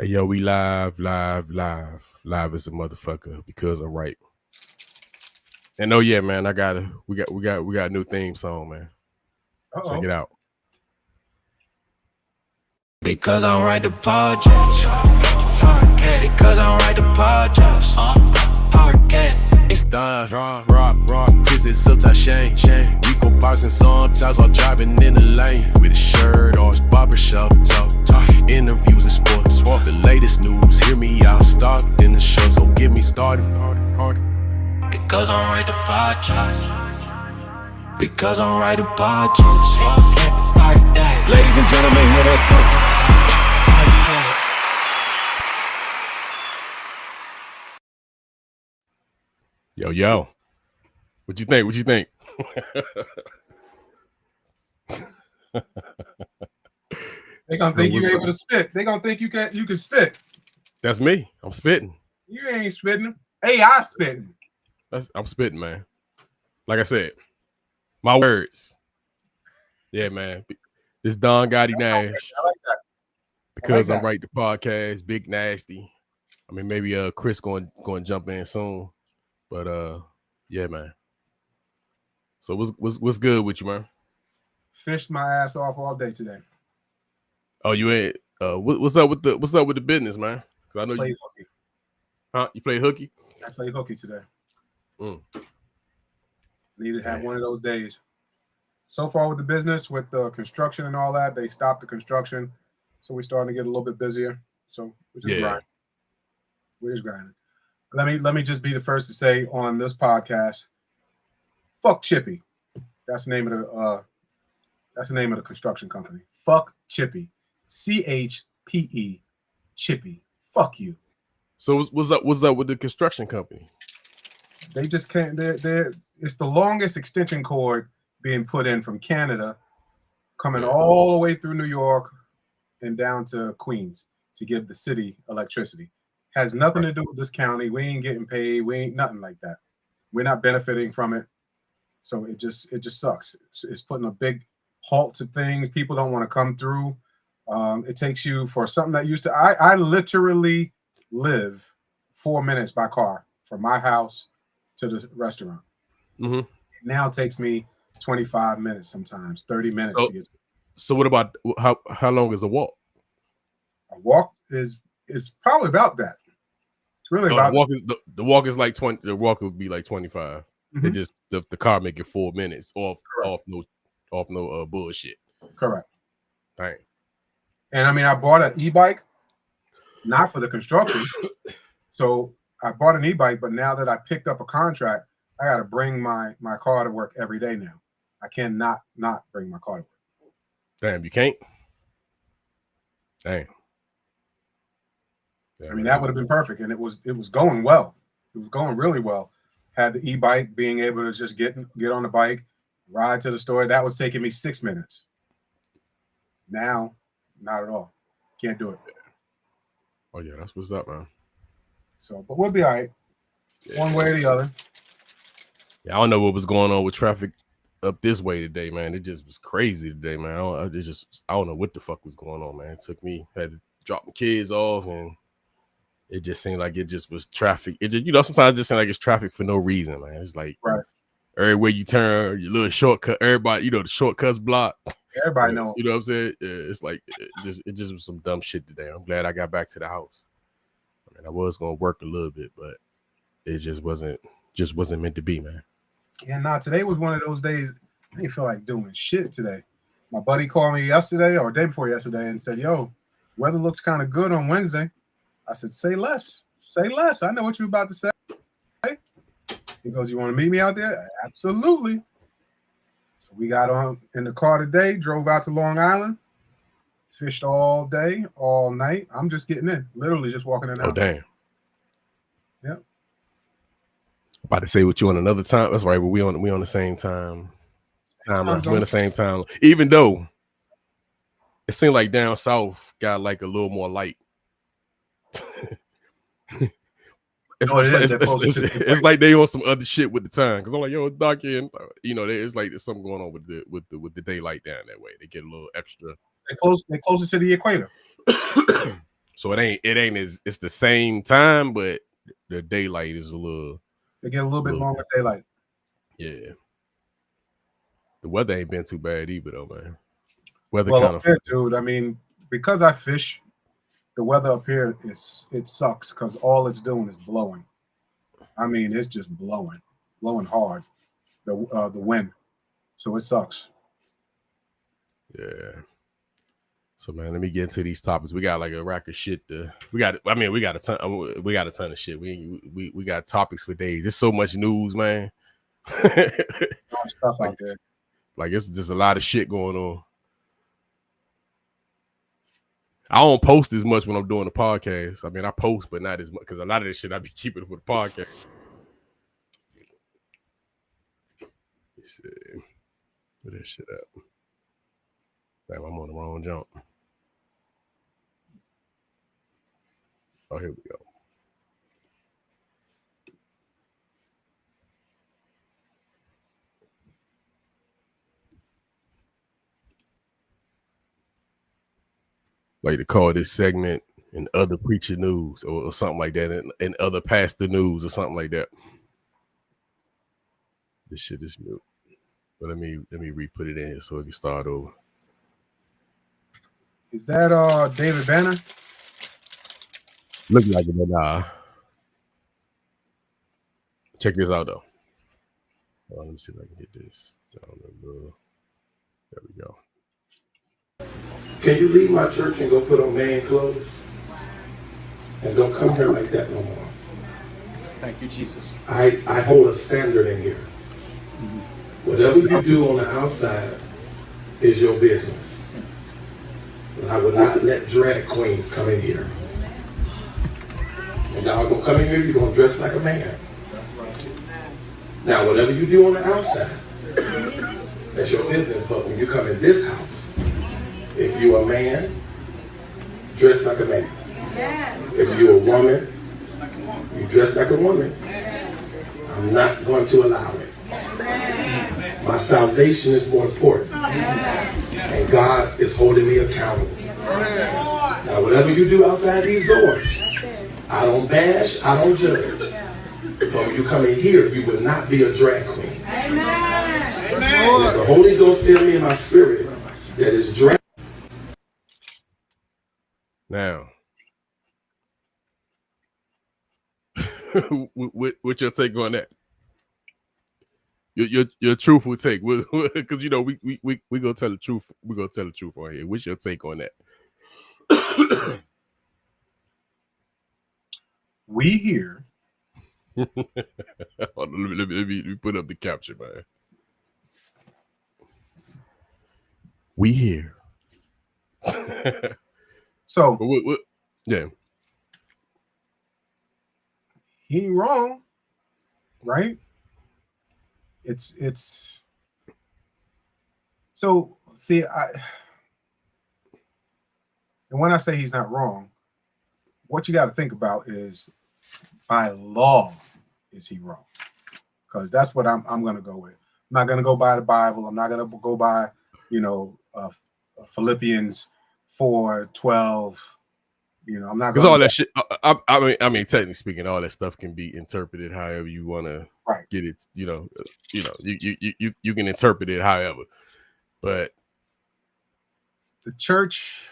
Hey, yo, we live as a motherfucker because I'm right. And oh yeah, man, we got a new theme song, man. Check it out. Because I'm right to podcast. Because I'm right to podcast. It's done, raw, visit sometimes shame. We go boxing sometimes while driving in the lane. With a shirt or barbershop talk. Interviews and sports. The latest news, hear me out. Start in the show, so get me started. Because I'm right to podcast. Because I'm right to podcast. Ladies and gentlemen, here they go. Yo. What you think? They gonna think you able to spit. They gonna think you can spit. That's me. I'm spitting. You ain't spitting. AI spitting. I'm spitting, man. Like I said, my words. Yeah, man. This Don Gotti Nash. I like that. Because I'm right to podcast, Big Nasty. I mean, maybe Chris going to jump in soon. But yeah, man. So what's good with you, man? Fished my ass off all day today. Oh, you ain't. What's up with the business, man? Because I know played you hooky. Huh? You play hooky? I played hooky today. Needed to have Man. one of those days. So far with the business, with the construction and all that, they stopped the construction, so we're starting to get a little bit busier. So we're just grinding. We're just grinding. Let me just be the first to say on this podcast, fuck Chippy. That's the name of the construction company. Fuck Chippy. CHPE. Chippy. Fuck you. So what's up with the construction company? They just can't. It's the longest extension cord being put in from Canada, coming all the way through New York and down to Queens to give the city electricity. Has nothing to do with this county. We ain't getting paid. We ain't nothing like that. We're not benefiting from it. So it just sucks. It's putting a big halt to things. People don't want to come through. It takes you for something that used to. I literally live 4 minutes by car from my house to the restaurant. Mm-hmm. It now takes me 25 minutes, sometimes 30 minutes to get to. So what about how long is a walk? A walk is probably about that. It's really about the walk is like 20. The walk would be like 25. Mm-hmm. It just the car make it 4 minutes off no bullshit. Correct. Dang. And I mean, I bought an e-bike, not for the construction. So I bought an e-bike, but now that I picked up a contract, I got to bring my car to work every day now. I cannot not bring my car to work. Damn, you can't? Damn. I mean, that would have been perfect, and it was going well. It was going really well. Had the e-bike, being able to just get on the bike, ride to the store. That was taking me 6 minutes. Now, not at all. Can't do it. Oh yeah, that's what's up, man. So, but we'll be all right, one way or the other. Yeah, I don't know what was going on with traffic up this way today, man. It just was crazy today, man. I don't know what the fuck was going on, man. It took me, had to drop my kids off, and it just seemed like it just was traffic. It just, sometimes it just seems like it's traffic for no reason, man. It's like everywhere you turn, your little shortcut, everybody, the shortcuts block. Everybody know. You know what I'm saying? It's like it just was some dumb shit today. I'm glad I got back to the house. I mean, I was gonna work a little bit, but it just wasn't meant to be, man. Yeah, today was one of those days I didn't feel like doing shit today. My buddy called me yesterday or day before yesterday and said, yo, weather looks kind of good on Wednesday. I said, say less. Say less. I know what you're about to say. He goes, you want to meet me out there? Absolutely. So we got on in the car today, drove out to Long Island, fished all day, all night. I'm just getting in, literally just walking in and out. Oh, damn. Yeah. About to say with you on another time. That's right, but we on the same time. We're on the same time. Even though it seemed like down south got like a little more light. It's like they on some other shit with the time, because I'm like, yo, it's dark here. It's like there's something going on with the daylight down that way. They get a little extra. They're closer to the equator. So it ain't as it's the same time, but the daylight is a little. They get a little bit longer daylight. Yeah. The weather ain't been too bad either, though, man. Weather Well, kind up of. here, dude. I mean, because I fish, the weather up here it sucks because all it's doing is blowing. I mean, it's just blowing hard. The wind, so it sucks. Yeah. So man, let me get into these topics. We got like a rack of shit. We got a ton. We got a ton of shit. We got topics for days. There's so much news, man. Stuff out there. Like it's just a lot of shit going on. I don't post as much when I'm doing the podcast. I mean, I post, but not as much because a lot of this shit I be keeping for the podcast. Let's see. Put that shit up. Damn, I'm on the wrong jump. Oh, here we go. Like to call this segment "In Other Preacher News" or something like that, and other pastor news or something like that. This shit is mute. But let me re-put it in here so it can start over. Is that David Banner? Look like it, but nah. Check this out though. Let me see if I can get this. There we go. Can you leave my church and go put on man clothes? And don't come here like that no more. Thank you, Jesus. I hold a standard in here. Whatever you do on the outside is your business. And I will not let drag queens come in here. And y'all gonna come in here, you're gonna dress like a man. Now, whatever you do on the outside, that's your business. But when you come in this house, if you're a man, dress like a man. If you're a woman, you dress like a woman. I'm not going to allow it. My salvation is more important. And God is holding me accountable. Now, whatever you do outside these doors, I don't bash, I don't judge. But when you come in here, you will not be a drag queen. Amen. If the Holy Ghost tell me in my spirit that is drag. Now, what's your take on that? Your truthful take, because you know we gonna tell the truth. We gonna tell the truth on here. What's your take on that? We here. Let me put up the caption, man. We here. So yeah, he ain't wrong, right? It's so see and when I say he's not wrong, what you got to think about is by law is he wrong? Because that's what I'm going to go with. I'm not going to go by the Bible. I'm not going to go by Philippians 4:12. I'm not because all that shit. I mean, technically speaking, all that stuff can be interpreted however you want to get it. You can interpret it however, but the church.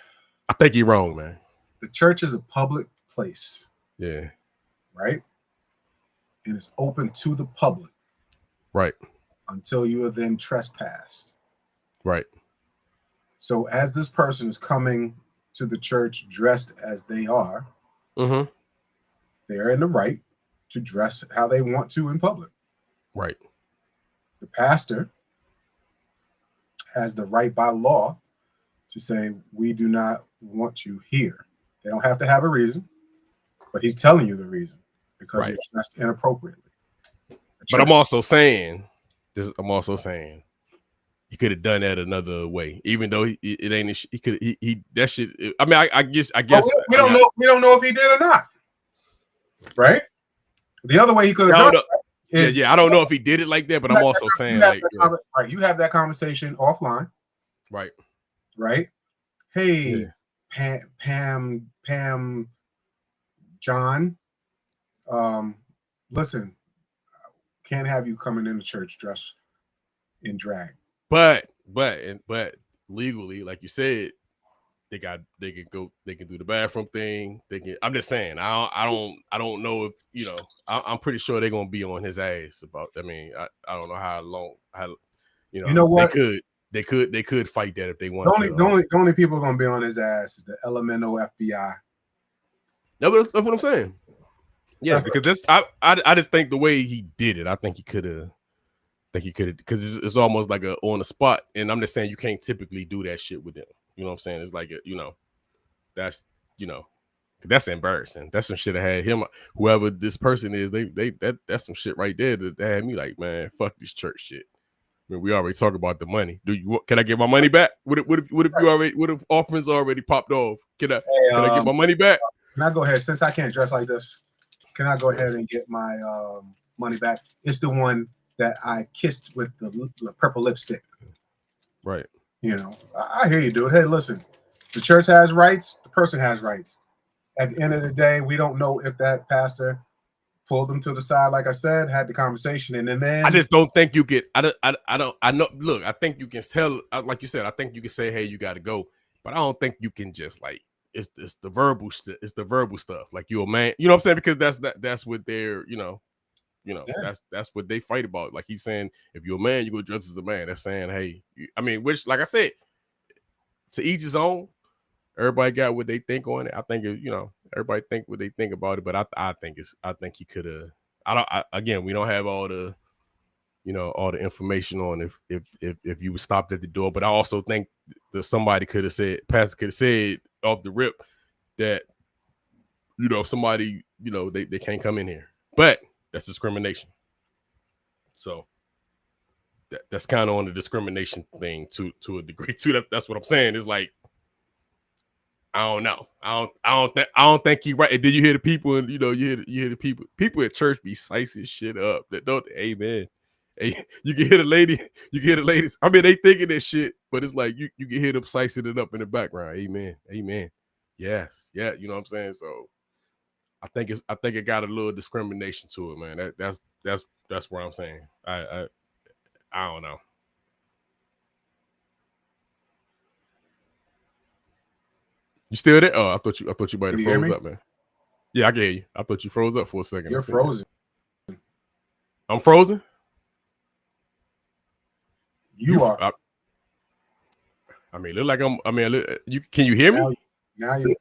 I think you're wrong, man. The church is a public place. Yeah. Right. And it's open to the public. Right. Until you are then trespassed. Right. So as this person is coming to the church dressed as they are, they're in the right to dress how they want to in public. Right. The pastor has the right by law to say, we do not want you here. They don't have to have a reason, but he's telling you the reason because you're dressed inappropriately. But I'm also saying, he could have done that another way, even though it ain't. He could. He that shit. I mean, I guess. We don't know. We don't know if he did or not. Right. The other way he could have done it is. I don't know if he did it like that, but I'm also saying, you have that conversation offline. Right. Right. Hey, Pam John. Listen, can't have you coming into church dressed in drag. But legally, like you said, they can do the bathroom thing. I'm just saying, I don't know if I'm pretty sure they're gonna be on his ass about. I mean, I don't know how long. You know what? They could fight that if they want to. The only people gonna be on his ass is the elemental FBI. No, but that's what I'm saying. Yeah, because I just think the way he did it, I think he could have. Because it's almost like a on the spot, and I'm just saying you can't typically do that shit with them. You know what I'm saying? It's like that's that's embarrassing. That's some shit that had him. Whoever this person is, that's some shit right there that had me like, man, fuck this church shit. I mean, we already talked about the money. Can I get my money back? What if offerings already popped off? Can I get my money back? Can I go ahead, since I can't dress like this? Can I go ahead and get my money back? It's the one that I kissed with the purple lipstick. Right. I hear you, dude. Hey, listen, the church has rights. The person has rights. At the end of the day, we don't know if that pastor pulled them to the side, like I said, had the conversation, and then I just don't think you get. I know. Look, I think you can tell. Like you said, I think you can say, "Hey, you got to go," but I don't think you can just like it's the verbal stuff. Like you're a man, you know what I'm saying? Because that's what they're that's what they fight about. Like he's saying, if you're a man, you go dress as a man. That's saying, hey, which like I said, to each his own. Everybody got what they think on it. I think everybody think what they think about it, but I think he could have. Again, we don't have all the all the information on if you were stopped at the door, but I also think that somebody could have said, pastor could have said off the rip that somebody they can't come in here, but that's discrimination. So that's kind of on the discrimination thing to a degree too. That's what I'm saying. It's like, I don't know. I don't think he right. And then you hear the people, and you hear the people at church be slicing shit up. That don't. Amen. Hey, you can hear the ladies. I mean, they thinking that shit, but it's like you can hear them slicing it up in the background. Amen. Amen. Yes. Yeah. You know what I'm saying? So I think it got a little discrimination to it, man. That's what I'm saying. I don't know. You still there? Oh, I thought you might have froze up, man. Yeah, I can hear you. I thought you froze up for a second. You're frozen. I'm frozen? You are. I mean, look like can you hear me? Now you.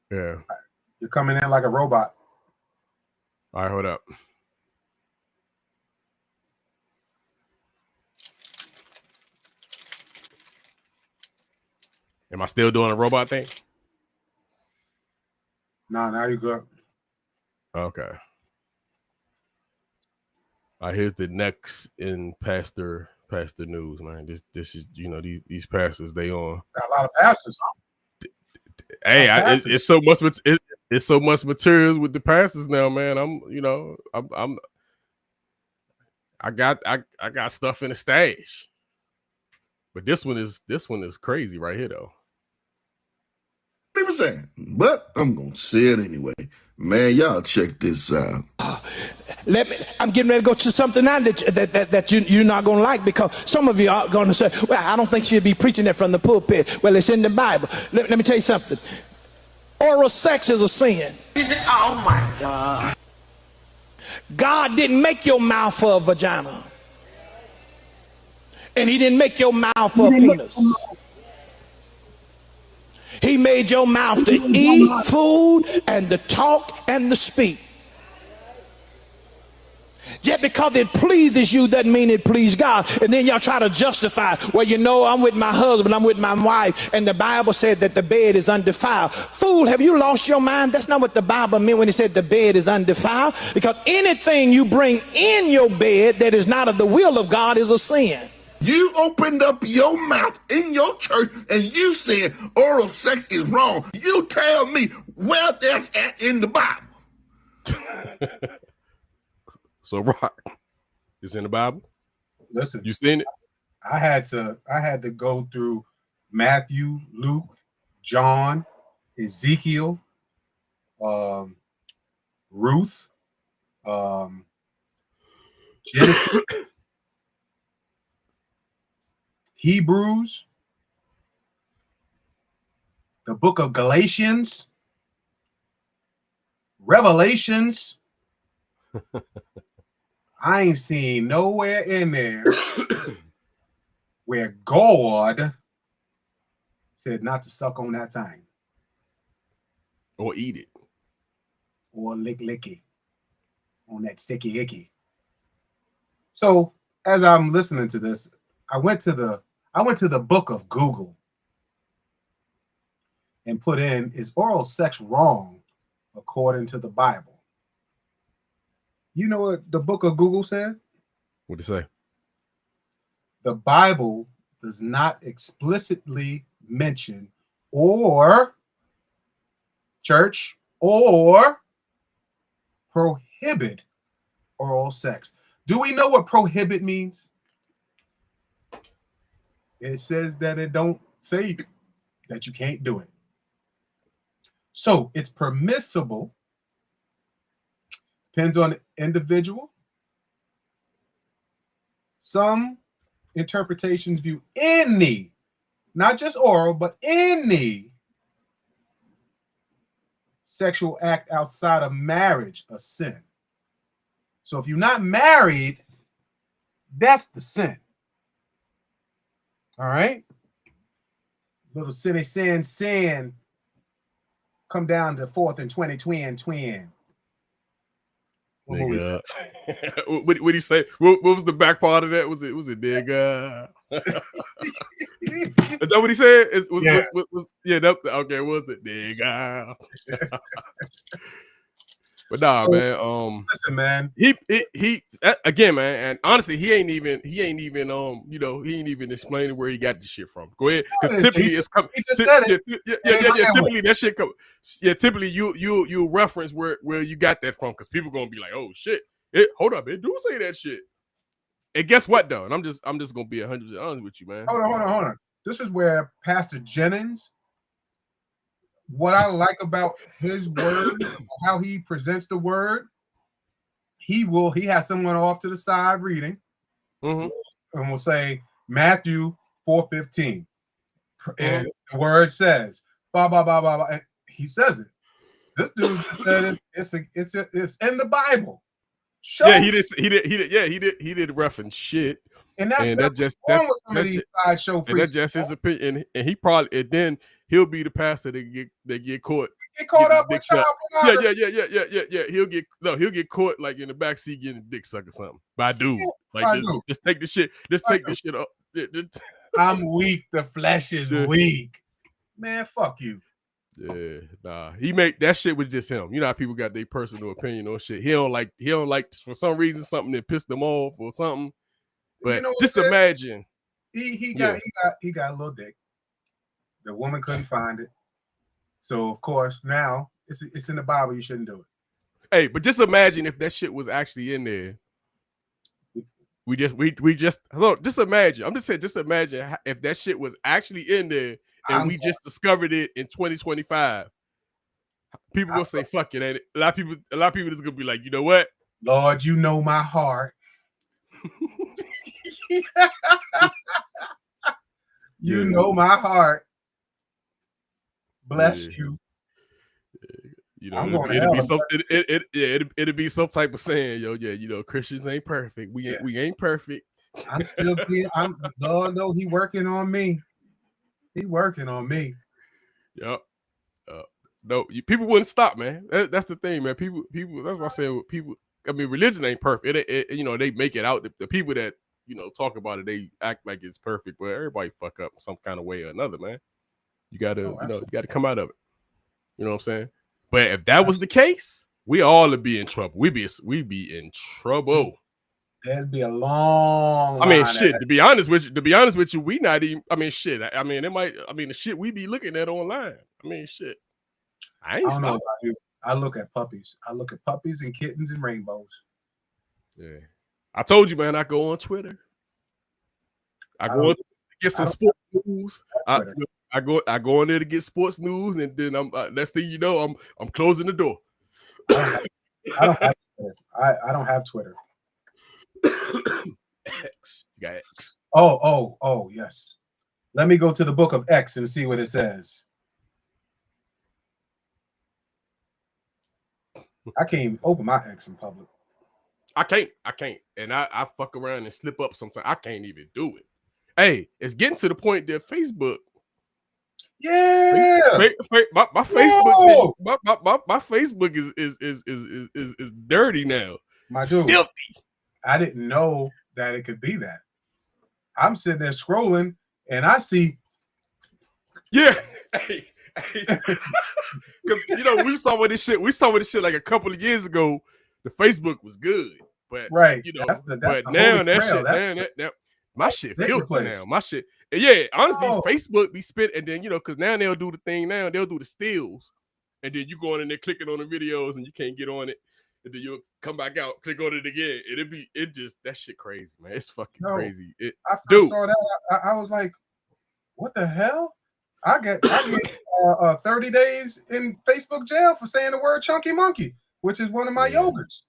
Yeah. You're coming in like a robot. All right, hold up. Am I still doing a robot thing? No, now you're good. Okay. Here's the next in pastor news, man. This is these pastors they on. Got a lot of pastors, huh? Hey, it's so much. It's so much materials with the pastors now, man. I got stuff in the stash. But this one is crazy right here, though. What saying? But I'm gonna say it anyway. Man, y'all check this out. I'm getting ready to go to something now that you're not going to like, because some of you are going to say, well, I don't think she'll be preaching that from the pulpit. Well, it's in the Bible. Let me tell you something. Oral sex is a sin. Oh, my God. God didn't make your mouth for a vagina. And he didn't make your mouth for a penis. He made your mouth to eat food and to talk and to speak. Yet because it pleases you doesn't mean it pleases God. And then y'all try to justify, well, I'm with my husband, I'm with my wife, and the Bible said that the bed is undefiled. Fool, have you lost your mind? That's not what the Bible meant when it said the bed is undefiled. Because anything you bring in your bed that is not of the will of God is a sin. You opened up your mouth in your church and you said oral sex is wrong. You tell me where that's at in the Bible. So, Rock, it's in the Bible? Listen. You seen it? I had to go through Matthew, Luke, John, Ezekiel, Ruth, Genesis, Hebrews, the book of Galatians, Revelations. I ain't seen nowhere in there where God said not to suck on that thing or eat it or licky on that sticky icky. So as I'm listening to this, I went to the book of Google and put in, is oral sex wrong according to the Bible? You know what the book of Google said? What'd it say? The Bible does not explicitly mention or church or prohibit oral sex. Do we know what prohibit means? It says that it don't say that you can't do it. So it's permissible. Depends on the individual. Some interpretations view any, not just oral, but any sexual act outside of marriage a sin. So if you're not married, that's the sin. All right? Little sin, come down to 4th and 20, twin. Nigga. What he say? What was the back part of that? Was it nigga? Is that what he said? Okay, was it nigga? But nah, so, man. Listen, man. He again, man. And honestly, he ain't even he ain't even explaining where he got the shit from. Go ahead, because typically it's coming. He just said it. Typically that shit come. Yeah, typically you reference where you got that from, because people gonna be like, oh shit, hold up, it do say that shit. And guess what though? And I'm just gonna be 100% honest with you, man. Hold on. This is where Pastor Jennings. What I like about his word, how he presents the word, he has someone off to the side reading, and will say Matthew 4:15, and the word says blah blah blah blah blah. And he says it. This dude just said it's in the Bible. He did reference shit. And that's just wrong with some of these sideshow preachers. And that's just his opinion. And he probably, and then he'll be the pastor that get caught. Get caught up with child pornography. Yeah. He'll get caught like in the backseat getting a dick sucked or something by a dude. Just take the shit. Just take the shit up. I'm weak. The flesh is weak. Man, fuck you. Yeah, nah. He made that shit was just him. You know how people got their personal opinion on shit. He don't like for some reason something that pissed him off or something. But just imagine. He got a little dick. The woman couldn't find it. So of course now it's in the Bible. You shouldn't do it. Hey, but just imagine if that shit was actually in there. Just imagine. I'm just saying, just imagine if that shit was actually in there and we just discovered it in 2025. People gonna say fuck it, ain't it? A lot of people just gonna be like, you know what? Lord, you know my heart. You know my heart. Bless you. You know, it'll be something. It'll be some type of saying, yo, yeah, you know, Christians ain't perfect. We ain't perfect. I'm still being. Lord, no, he working on me. He working on me. Yep. No, people wouldn't stop, man. That's the thing, man. People. That's why I say people. I mean, religion ain't perfect. You know, they make it out. The people that talk about it, they act like it's perfect, but everybody fuck up some kind of way or another, man. You gotta, you gotta come out of it. You know what I'm saying? But if that was the case, we all would be in trouble. We be in trouble. There'd be a long. I mean, shit. To be honest with you, we not even. I mean, shit. I mean, the shit we be looking at online. I mean, shit. I don't know about you. I look at puppies. I look at puppies and kittens and rainbows. Yeah, I told you, man. I go on Twitter. I go on to get some sports news. I I go in there to get sports news, and then I'm next thing you know, I'm closing the door. I don't have Twitter. I don't have Twitter. X. You got X. Oh, yes. Let me go to the book of X and see what it says. I can't even open my X in public. I can't. And I fuck around and slip up sometimes. I can't even do it. Hey, it's getting to the point that Facebook. Yeah. My Facebook. My Facebook is dirty now. My dude, filthy. I didn't know that it could be that. I'm sitting there scrolling and I see. Yeah. Hey. Cause you know we saw with this shit like a couple of years ago. The Facebook was good, but right, you know, that's the now that trail. shit, my shit filthy now. My shit, yeah. Honestly, Facebook be spit, and then you know, cause now they'll do the thing. Now they'll do the stills, and then you go in there clicking on the videos, and you can't get on it, and then you'll come back out, click on it again, and that shit crazy, man. It's fucking crazy. I first saw that, I was like, what the hell? I get 30 days in Facebook jail for saying the word chunky monkey, which is one of my yogurts.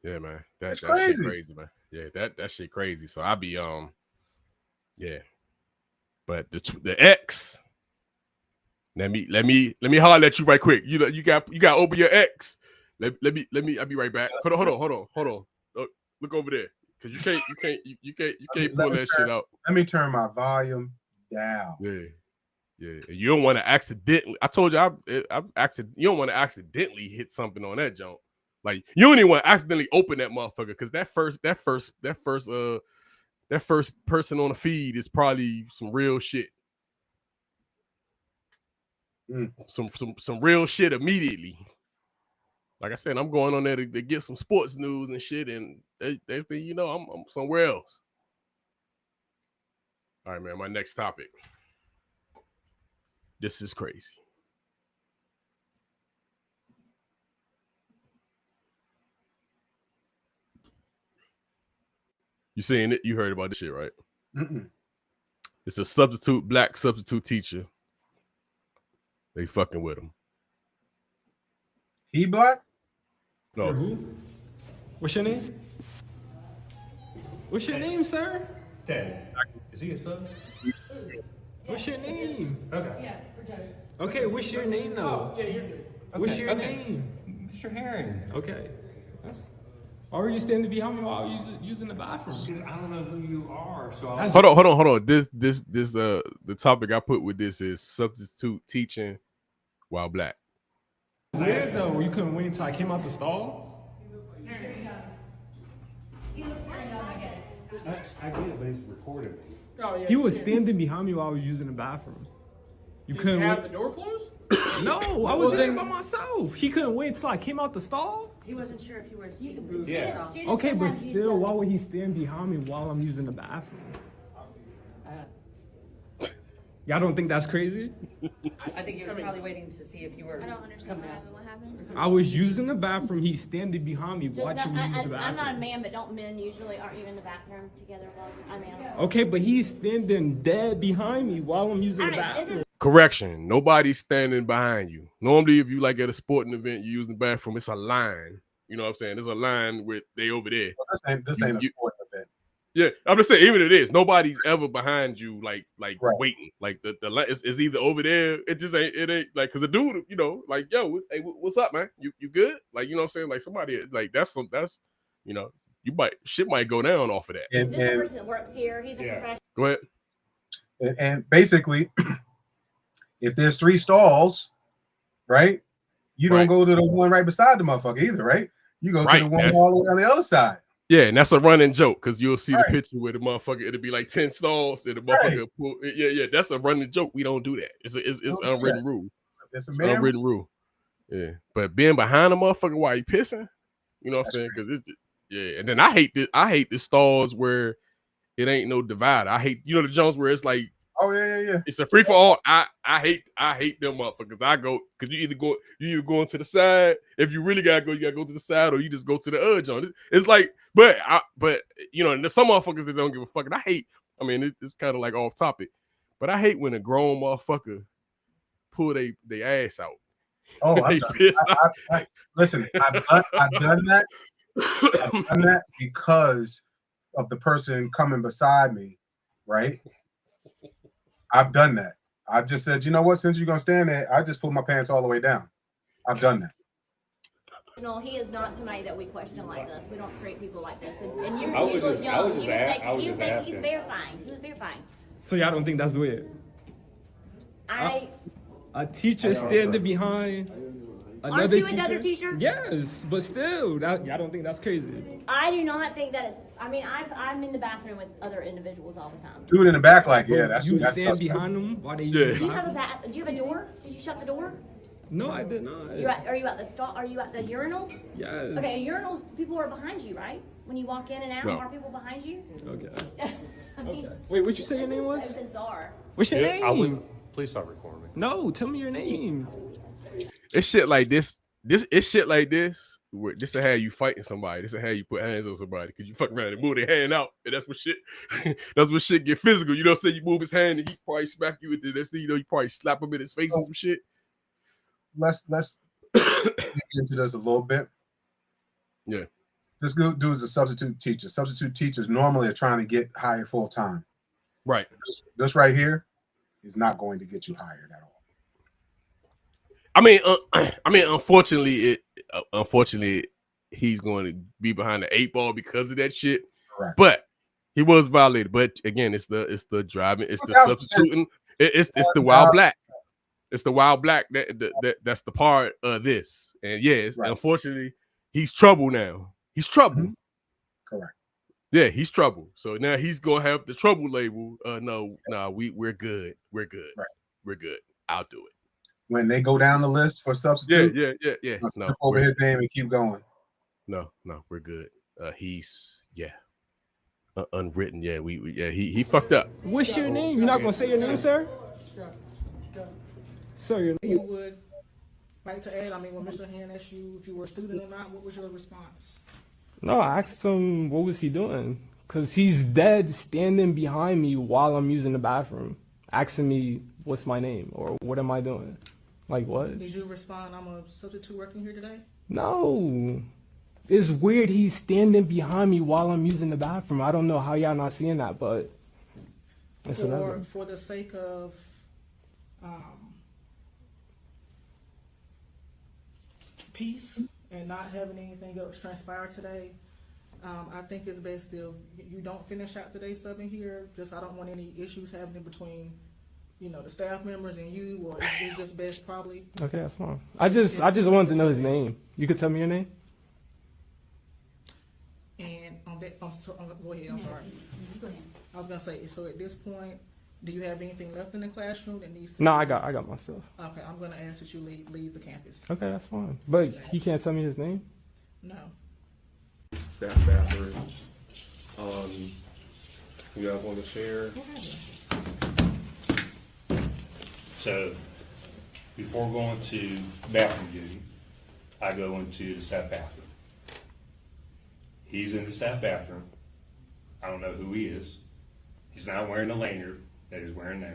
Yeah, man. That's crazy. Shit crazy, man. Yeah, that shit crazy. So I be yeah. But the X. Let me holler at you right quick. You got open your X. Let me I'll be right back. Hold on. Look over there. Cause you can't pull that shit out. Let me turn my volume down. Yeah. You don't want to accidentally. I told you you don't want to accidentally hit something on that jump. Like you don't even want to accidentally open that motherfucker because that first person on the feed is probably some real shit. Some real shit immediately. Like I said, I'm going on there to get some sports news and shit, and next thing you know, I'm somewhere else. All right, man. My next topic. This is crazy. You seen it? You heard about this shit, right? Mm-mm. It's a black substitute teacher. They fucking with him. He black? No. Who? What's your name? What's your name, sir? Ted. Is he a son? What's your name? Okay. Yeah, for Joe's. Okay, what's your name though? Yeah, you're good. What's your name? Mr. Herring. Okay. Why were you standing behind me while I was using the bathroom? Because I don't know who you are, so Hold on. This the topic I put with this is substitute teaching while black. Weird though, you couldn't wait until I came out the stall? He looks very young, I get it. I get it, but he's recorded. Oh, yeah, he was standing behind me while I was using the bathroom. You couldn't have wait. the door closed? No, I was there by myself. He couldn't wait until I came out the stall? He wasn't sure if you were a student. Yeah. Okay, but still, why would he stand behind me while I'm using the bathroom? Y'all don't think that's crazy? I think he was probably waiting to see if you were. I don't understand what happened. I was using the bathroom. He's standing behind me watching me use the bathroom. I'm not a man, but don't men usually aren't you in the bathroom together while I'm out? Okay, but he's standing dead behind me while I'm using the bathroom. Correction. Nobody's standing behind you. Normally, if you like at a sporting event, you use the bathroom, it's a line. You know what I'm saying? There's a line with they over there. Well, this ain't a sporting event. Yeah, I'm just saying, even if it is, nobody's ever behind you, like right. Waiting. Like the is either over there. It ain't like because the dude, you know, like yo, hey, what's up, man? You good? Like you know what I'm saying? Like somebody like that's you know, shit might go down off of that. This is a person that works here. He's a professional. Go ahead. And basically, if there's 3 stalls, right? You don't go to the one right beside the motherfucker either, right? You go to the one all the way on the other side. Yeah, and that's a running joke because you'll see the picture where the motherfucker, it'll be like 10 stalls and the motherfucker pull. Yeah, that's a running joke. We don't do that. It's unwritten rule. It's an unwritten rule. Yeah, but being behind a motherfucker while he pissing, you know what I'm saying? Because it's and then I hate the stalls where it ain't no divide. I hate the Jones where it's like, oh yeah. It's a free for all. I hate them motherfuckers. I go because you either going to the side. If you really gotta go to the side, or you just go to the edge on it. It's like, but you know, and there's some motherfuckers that don't give a fuck. And I hate. I mean, it's kind of like off topic, But I hate when a grown motherfucker pull they ass out. Oh, I've They done. pissed off. Listen, I've done that. I've done that because of the person coming beside me, right? I've done that. I've just said, you know what? Since you're gonna stand there, I just pull my pants all the way down. I've done that. No, he is not somebody that we question like this. We don't treat people like this. And you, I was you look just- young. I was just He was a- making- I was he was just making- He's asking. verifying. He was verifying. So y'all don't think that's weird? A teacher standing behind another Aren't you teacher? another teacher? Yes, but still, y'all don't think that's crazy? I do not think that it's. I mean, I'm in the bathroom with other individuals all the time. Dude in the back, like, yeah, You that's stand suspect. behind them while they Yeah. use Do the you have a bathroom? Do you have a door? Did you shut the door? No, I did not. Are you at the stall? Are you at the urinal? Yes. Okay, urinals. People are behind you, right? When you walk in and out, No. are people behind you? Okay. I mean, Okay. Wait, what you say your name was? It's so bizarre. What's your name? Please stop recording me. No, tell me your name. It's shit like this. It's shit like this. Where this will have you fighting somebody. This will have you put hands on somebody because you fuck around and move their hand out, and that's what shit. That's what shit get physical. You know what I'm saying? You move his hand and he probably smack you with the next thing you know, you probably slap him in his face or some shit. Let's get into this a little bit. Yeah. This dude is a substitute teacher. Substitute teachers normally are trying to get hired full time. Right. This right here is not going to get you hired at all. I mean, unfortunately, he's going to be behind the 8 ball because of that shit. Correct. But he was violated. But again, it's the driving, it's the 1000%. substituting, it's the wild black. It's the wild black that's the part of this. And yes, Right. unfortunately, he's trouble now. He's trouble. Mhm. Correct. Yeah, he's trouble. So now he's gonna have the trouble label. We're good. We're good. Right. We're good. I'll do it. When they go down the list for substitute, Yeah. I'll skip over his name and keep going. No, we're good. He's unwritten. Yeah, he fucked up. What's your name? You're not gonna say your name, sir? Sir, your name. You would like to add, I mean, when Mr. Hand asked you if you were a student or not, what was your response? No, I asked him what was he doing, cause he's dead standing behind me while I'm using the bathroom, asking me what's my name or what am I doing. Like what? Did you respond, I'm a substitute working here today? No. It's weird he's standing behind me while I'm using the bathroom. I don't know how y'all not seeing that, but it's whatever. For the sake of peace and not having anything else transpire today, I think it's best if you don't finish out today's subbing here. Just I don't want any issues happening between, the staff members and you, or it's just best probably. Okay, that's fine. I just wanted to know his name. You could tell me your name? And go ahead, I'm sorry. Go ahead. I was gonna say, so at this point, do you have anything left in the classroom that needs to No, I got my stuff. Okay, I'm gonna ask that you leave the campus. Okay, that's fine. But he can't tell me his name? No. Staff bathroom. You guys want to share? So, before going to bathroom duty, I go into the staff bathroom. He's in the staff bathroom. I don't know who he is. He's not wearing the lanyard that he's wearing now.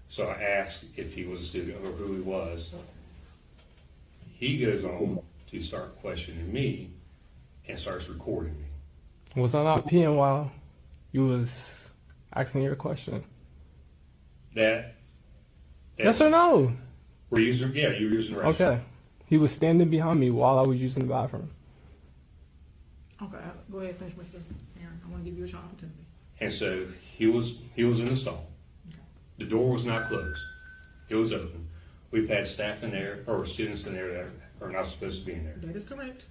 So I asked if he was a student or who he was. He goes on to start questioning me and starts recording me. Was I not peeing while you was asking your question? Yes or no? You were using the restroom. Okay. He was standing behind me while I was using the bathroom. Okay, go ahead, finish, Mr. Aaron. I want to give you a opportunity. And so he was in the stall. Okay. The door was not closed. It was open. We've had staff in there, or students in there that are not supposed to be in there. That is correct.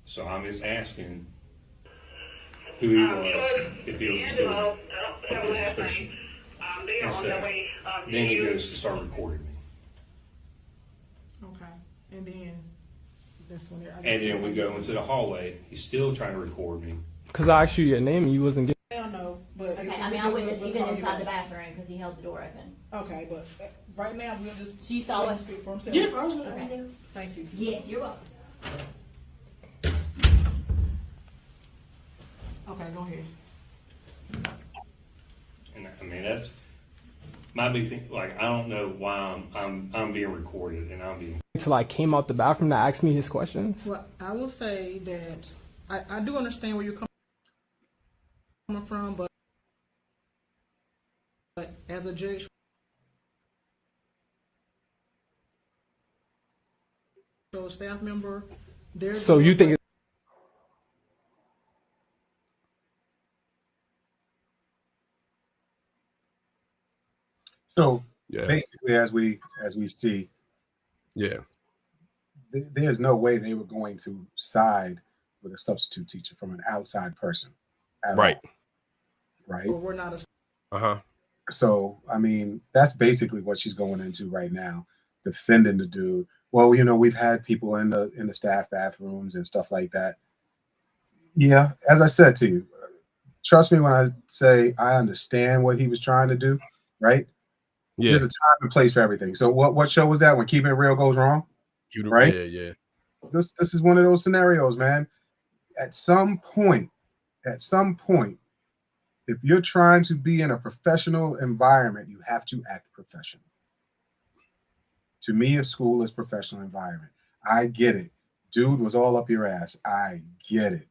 So I'm just asking who he was, if he was a student, if he was a student. And so then he goes to start recording me. Okay, and then that's when And then we go into the hallway. He's still trying to record me. Because I asked you your name and you wasn't getting. Hell no, but Okay, I witnessed even inside the bathroom because he held the door open. Okay, but right now we'll just. So you saw let him us? speak for himself. Yeah. Okay. Thank you. Yes, you're welcome. Okay, go ahead. And I mean, that's might be think like I don't know why I'm being recorded and I'm being. Until I came out the bathroom to ask me his questions. Well, I will say that I do understand where you're coming from, but as a judge, so a staff member, So you think? So Yeah. basically, as we see, Yeah. There's no way they were going to side with a substitute teacher from an outside person at Right. all. Right. we're not a. Uh-huh. So I mean, that's basically what she's going into right now, defending the dude. Well, we've had people in the staff bathrooms and stuff like that. Yeah, as I said to you, trust me when I say I understand what he was trying to do. Right. Yeah. There's a time and place for everything. So what show was that when Keeping It Real goes wrong? Right. Yeah. This is one of those scenarios, man. At some point, if you're trying to be in a professional environment, you have to act professional. To me, a school is professional environment. I get it. Dude was all up your ass. I get it.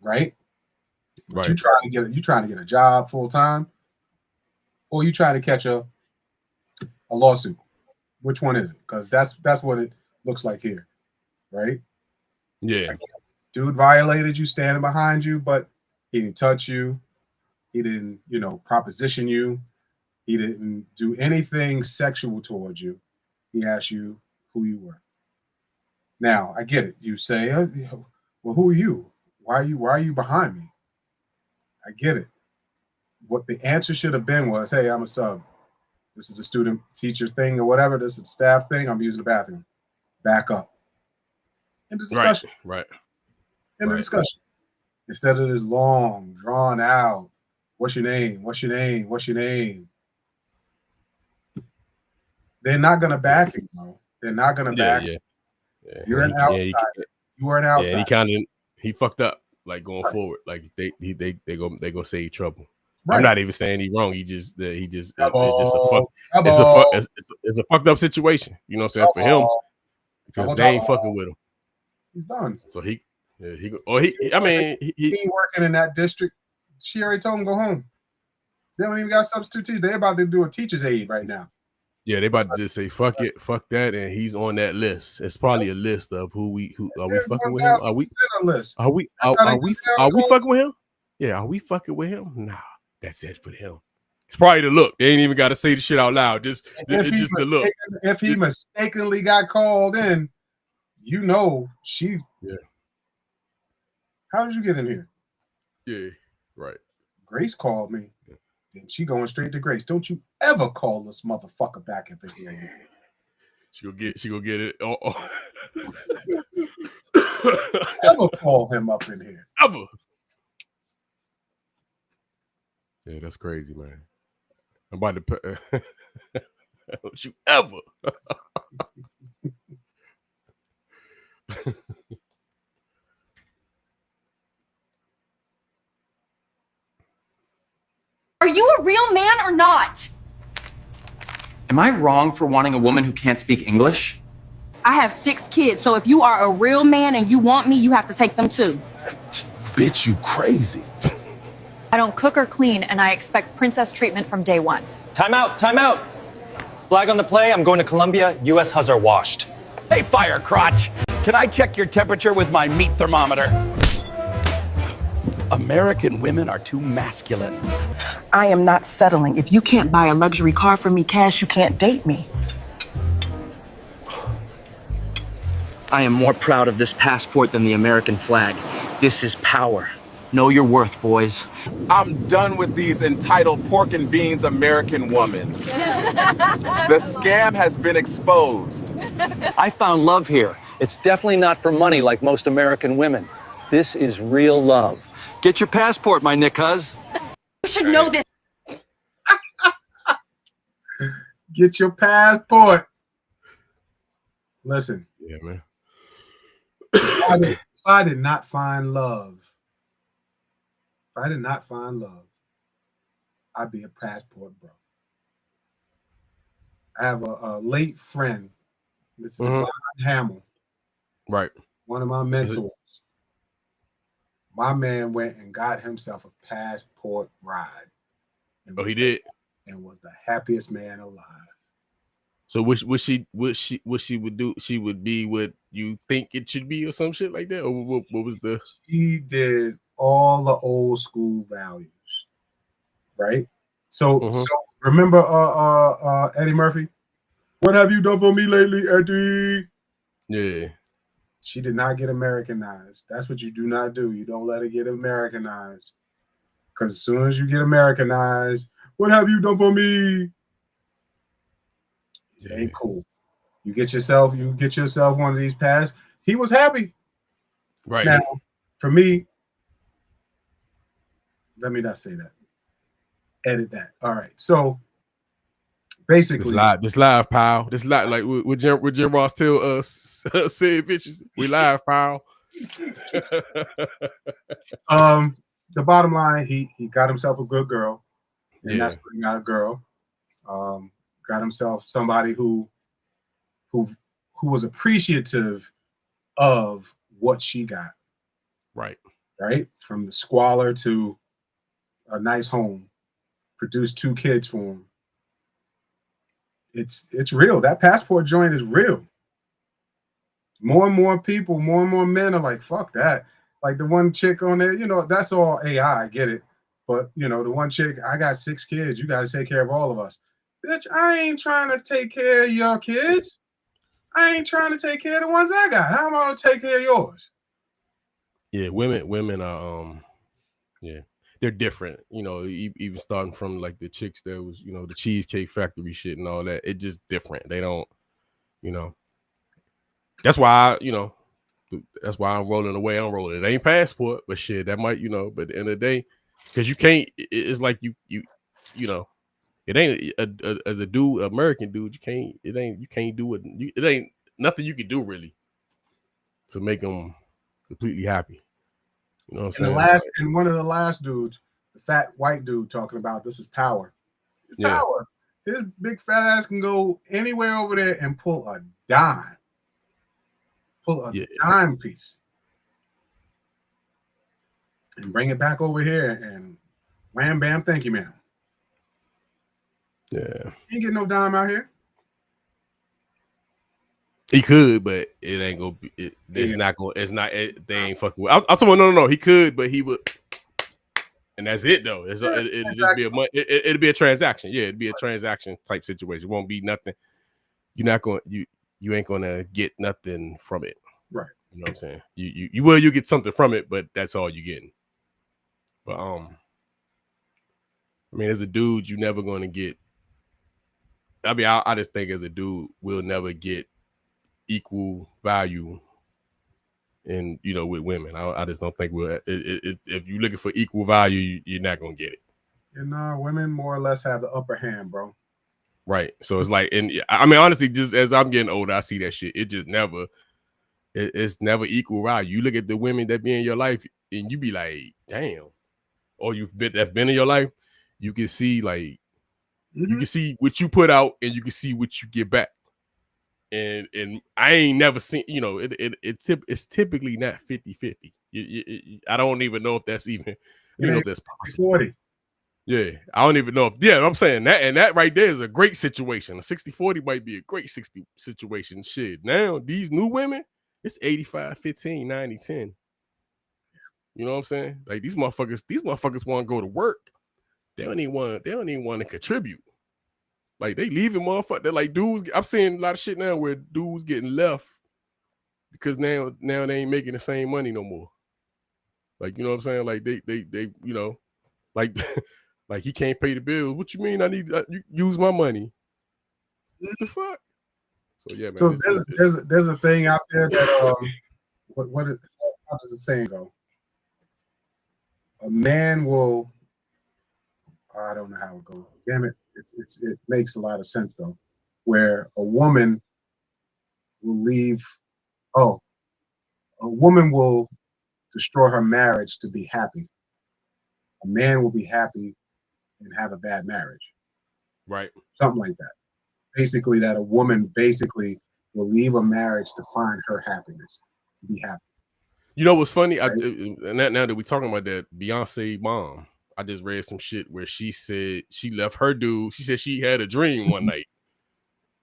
Right? But you trying to get a job full time, or you trying to catch a lawsuit. Which one is it? Because that's what it looks like here. Right? Yeah. Dude violated you, standing behind you, but he didn't touch you. He didn't, proposition you. He didn't do anything sexual towards you. He asked you who you were. Now, I get it. You say, well, who are you? Why are you behind me? I get it. What the answer should have been was, hey, I'm a sub. This is a student teacher thing or whatever. This is a staff thing. I'm using the bathroom. Back up. In the discussion. Right. In the discussion. Instead of this long, drawn out, what's your name? What's your name? What's your name? They're not going to back you, bro. They're not going to back you. Yeah. You're an outsider. You were an outsider. Yeah, and he fucked up like going forward. Like they go save trouble. Right. I'm not even saying he's wrong. It's just a fucked up situation. You know what I'm saying? For him, because they ain't fucking with him. He's done. So he working in that district. She already told him go home. They don't even got substitute teachers. They're about to do a teacher's aid right now. Yeah, they about to just say fuck that, and he's on that list. It's probably a list of who are we fucking with him? Are we fucking with him? Yeah, are we fucking with him? Nah, that's it for him. It's probably the look. They ain't even got to say the shit out loud. Just the look. If he mistakenly got called in, she. Yeah. How did you get in here? Yeah, right. Grace called me. And she going straight to Grace. Don't you ever call this motherfucker back up in here. She gonna get it. Ever call him up in here. Ever. Yeah, that's crazy, man. I'm about to don't you ever. Are you a real man or not? Am I wrong for wanting a woman who can't speak English? I have 6 kids, so if you are a real man and you want me, you have to take them too. Bitch, you crazy. I don't cook or clean, and I expect princess treatment from day one. Time out, time out. Flag on the play, I'm going to Colombia. U.S. has her washed. Hey, fire crotch. Can I check your temperature with my meat thermometer? American women are too masculine. I am not settling. If you can't buy a luxury car for me cash, you can't date me. I am more proud of this passport than the American flag. This is power. Know your worth, boys. I'm done with these entitled pork and beans American women. The scam has been exposed. I found love here. It's definitely not for money like most American women. This is real love. Get your passport, my Nick Huz. You should know this. Get your passport. Listen. Yeah, man. If I did not find love, I'd be a passport bro. I have a late friend, Mr. Mhm. Devon Hamill, Right. one of my mentors. My man went and got himself a passport ride. Oh, he did. And was the happiest man alive. So what she would do? She would be what you think it should be, or some shit like that, or what was the? She did all the old school values, right? So remember Eddie Murphy? What have you done for me lately, Eddie? Yeah. She did not get Americanized. That's what you do not do. You don't let it get Americanized. Because as soon as you get Americanized, what have you done for me? It ain't cool. You get yourself one of these pads. He was happy. Right. Now, for me, let me not say that. Edit that. All right. So basically, this live, pal. This live, like with Jim Ross tell us, said bitches, we live, pal. The bottom line, he got himself a good girl, and that's what he got, a girl. Got himself somebody who was appreciative of what she got. Right. Right. From the squalor to a nice home, produced 2 kids for him. It's real. That passport joint is real. More and more people, more and more men are like, fuck that. Like the one chick on there, that's all AI. I get it. But, the one chick, I got 6 kids. You got to take care of all of us. Bitch, I ain't trying to take care of your kids. I ain't trying to take care of the ones I got. How am I going to take care of yours? Yeah, women are, yeah, they're different. Even starting from like the chicks that was, the Cheesecake Factory shit and all that. It's just different. They don't, that's why, that's why I'm rolling the way I'm rolling. It ain't passport, but shit, that might, but at the end of the day, because you can't, it's like you it ain't as a dude, American dude, you can't do it. It ain't nothing you can do really to make them completely happy. You know what I'm saying? And one of the last dudes, the fat white dude talking about this is power. It's power. His big fat ass can go anywhere over there and pull a dime. Pull a dime piece. And bring it back over here and wham bam, thank you, ma'am. Yeah. You ain't getting no dime out here. He could, but it ain't gonna be. It's not gonna. It's not. They ain't fucking with. I'm talking about no. He could, but he would, and that's it though. It'll just be it'll be a transaction. Yeah, it'd be a transaction type situation. It won't be nothing. You're not going. You ain't gonna get nothing from it. Right. You know what I'm saying? You get something from it, but that's all you getting. But I mean, as a dude, you never gonna get. I mean, I just think as a dude, we'll never get equal value and with women. I just don't think we'll if you're looking for equal value, you're not gonna get it. Women more or less have the upper hand, bro. Right. So it's like, and I mean, honestly, just as I'm getting older, I see that shit. It just never it's never equal value. You look at the women that be in your life and you be like, damn. Or that's been in your life, you can see like you can see what you put out and you can see what you get back. And I ain't never seen, it's typically not 50-50. I don't even know if that's even, if that's possible. 40. Yeah, I don't even know if, I'm saying that, and that right there is a great situation. A 60-40 might be a great 60 situation. Shit, now these new women, it's 85-15, 90-10. You know what I'm saying? Like these motherfuckers want to go to work. They don't even want to contribute. Like they leaving motherfuckers. They're like dudes. I'm seeing a lot of shit now where dudes getting left because now they ain't making the same money no more. Like, you know what I'm saying? Like they like like he can't pay the bills. What you mean? I need you use my money. What the fuck? So yeah, man. So there's a thing out there that how does the saying go? A man will. I don't know how it goes. Damn it! It makes a lot of sense though, where a woman will leave. Oh, a woman will destroy her marriage to be happy. A man will be happy and have a bad marriage. Right. Something like that. basically that a woman basically will leave a marriage to find her happiness, to be happy. You know what's funny? Right? And now that we're talking about that, Beyonce mom, I just read some shit where she said she left her dude. She said she had a dream one night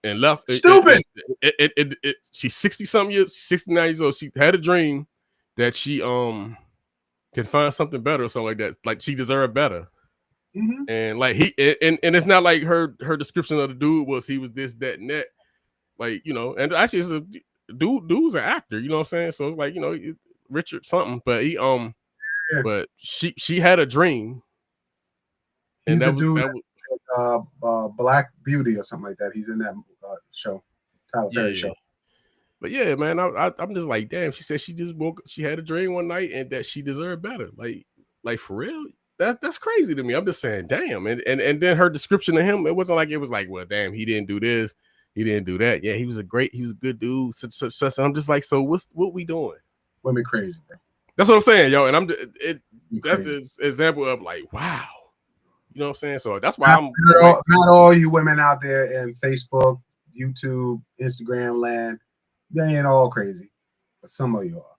and left. Stupid. She's 60 something years, 69 years old. She had a dream that she can find something better or something like that. Like she deserved better. Mm-hmm. And like and it's not like her description of the dude was he was this, that, and that. Like, you know, and actually it's a dude's an actor, you know what I'm saying? So it's like, you know, Richard something, but he but she had a dream. He's And the dude Black Beauty or something like that. He's in that show, Tyler Perry show. But yeah, man, I'm just like, damn. She said she just she had a dream one night and that she deserved better. Like for real, that's crazy to me. I'm just saying, damn. And then her description of him, it was like, well, damn, he didn't do this, he didn't do that. Yeah, he was a good dude. Such. And I'm just like, so what we doing? Women crazy, bro. That's what I'm saying, yo. And that's an example of like, wow. You know what I'm saying? So that's why not all you women out there in Facebook, YouTube, Instagram land, they ain't all crazy, but some of you are.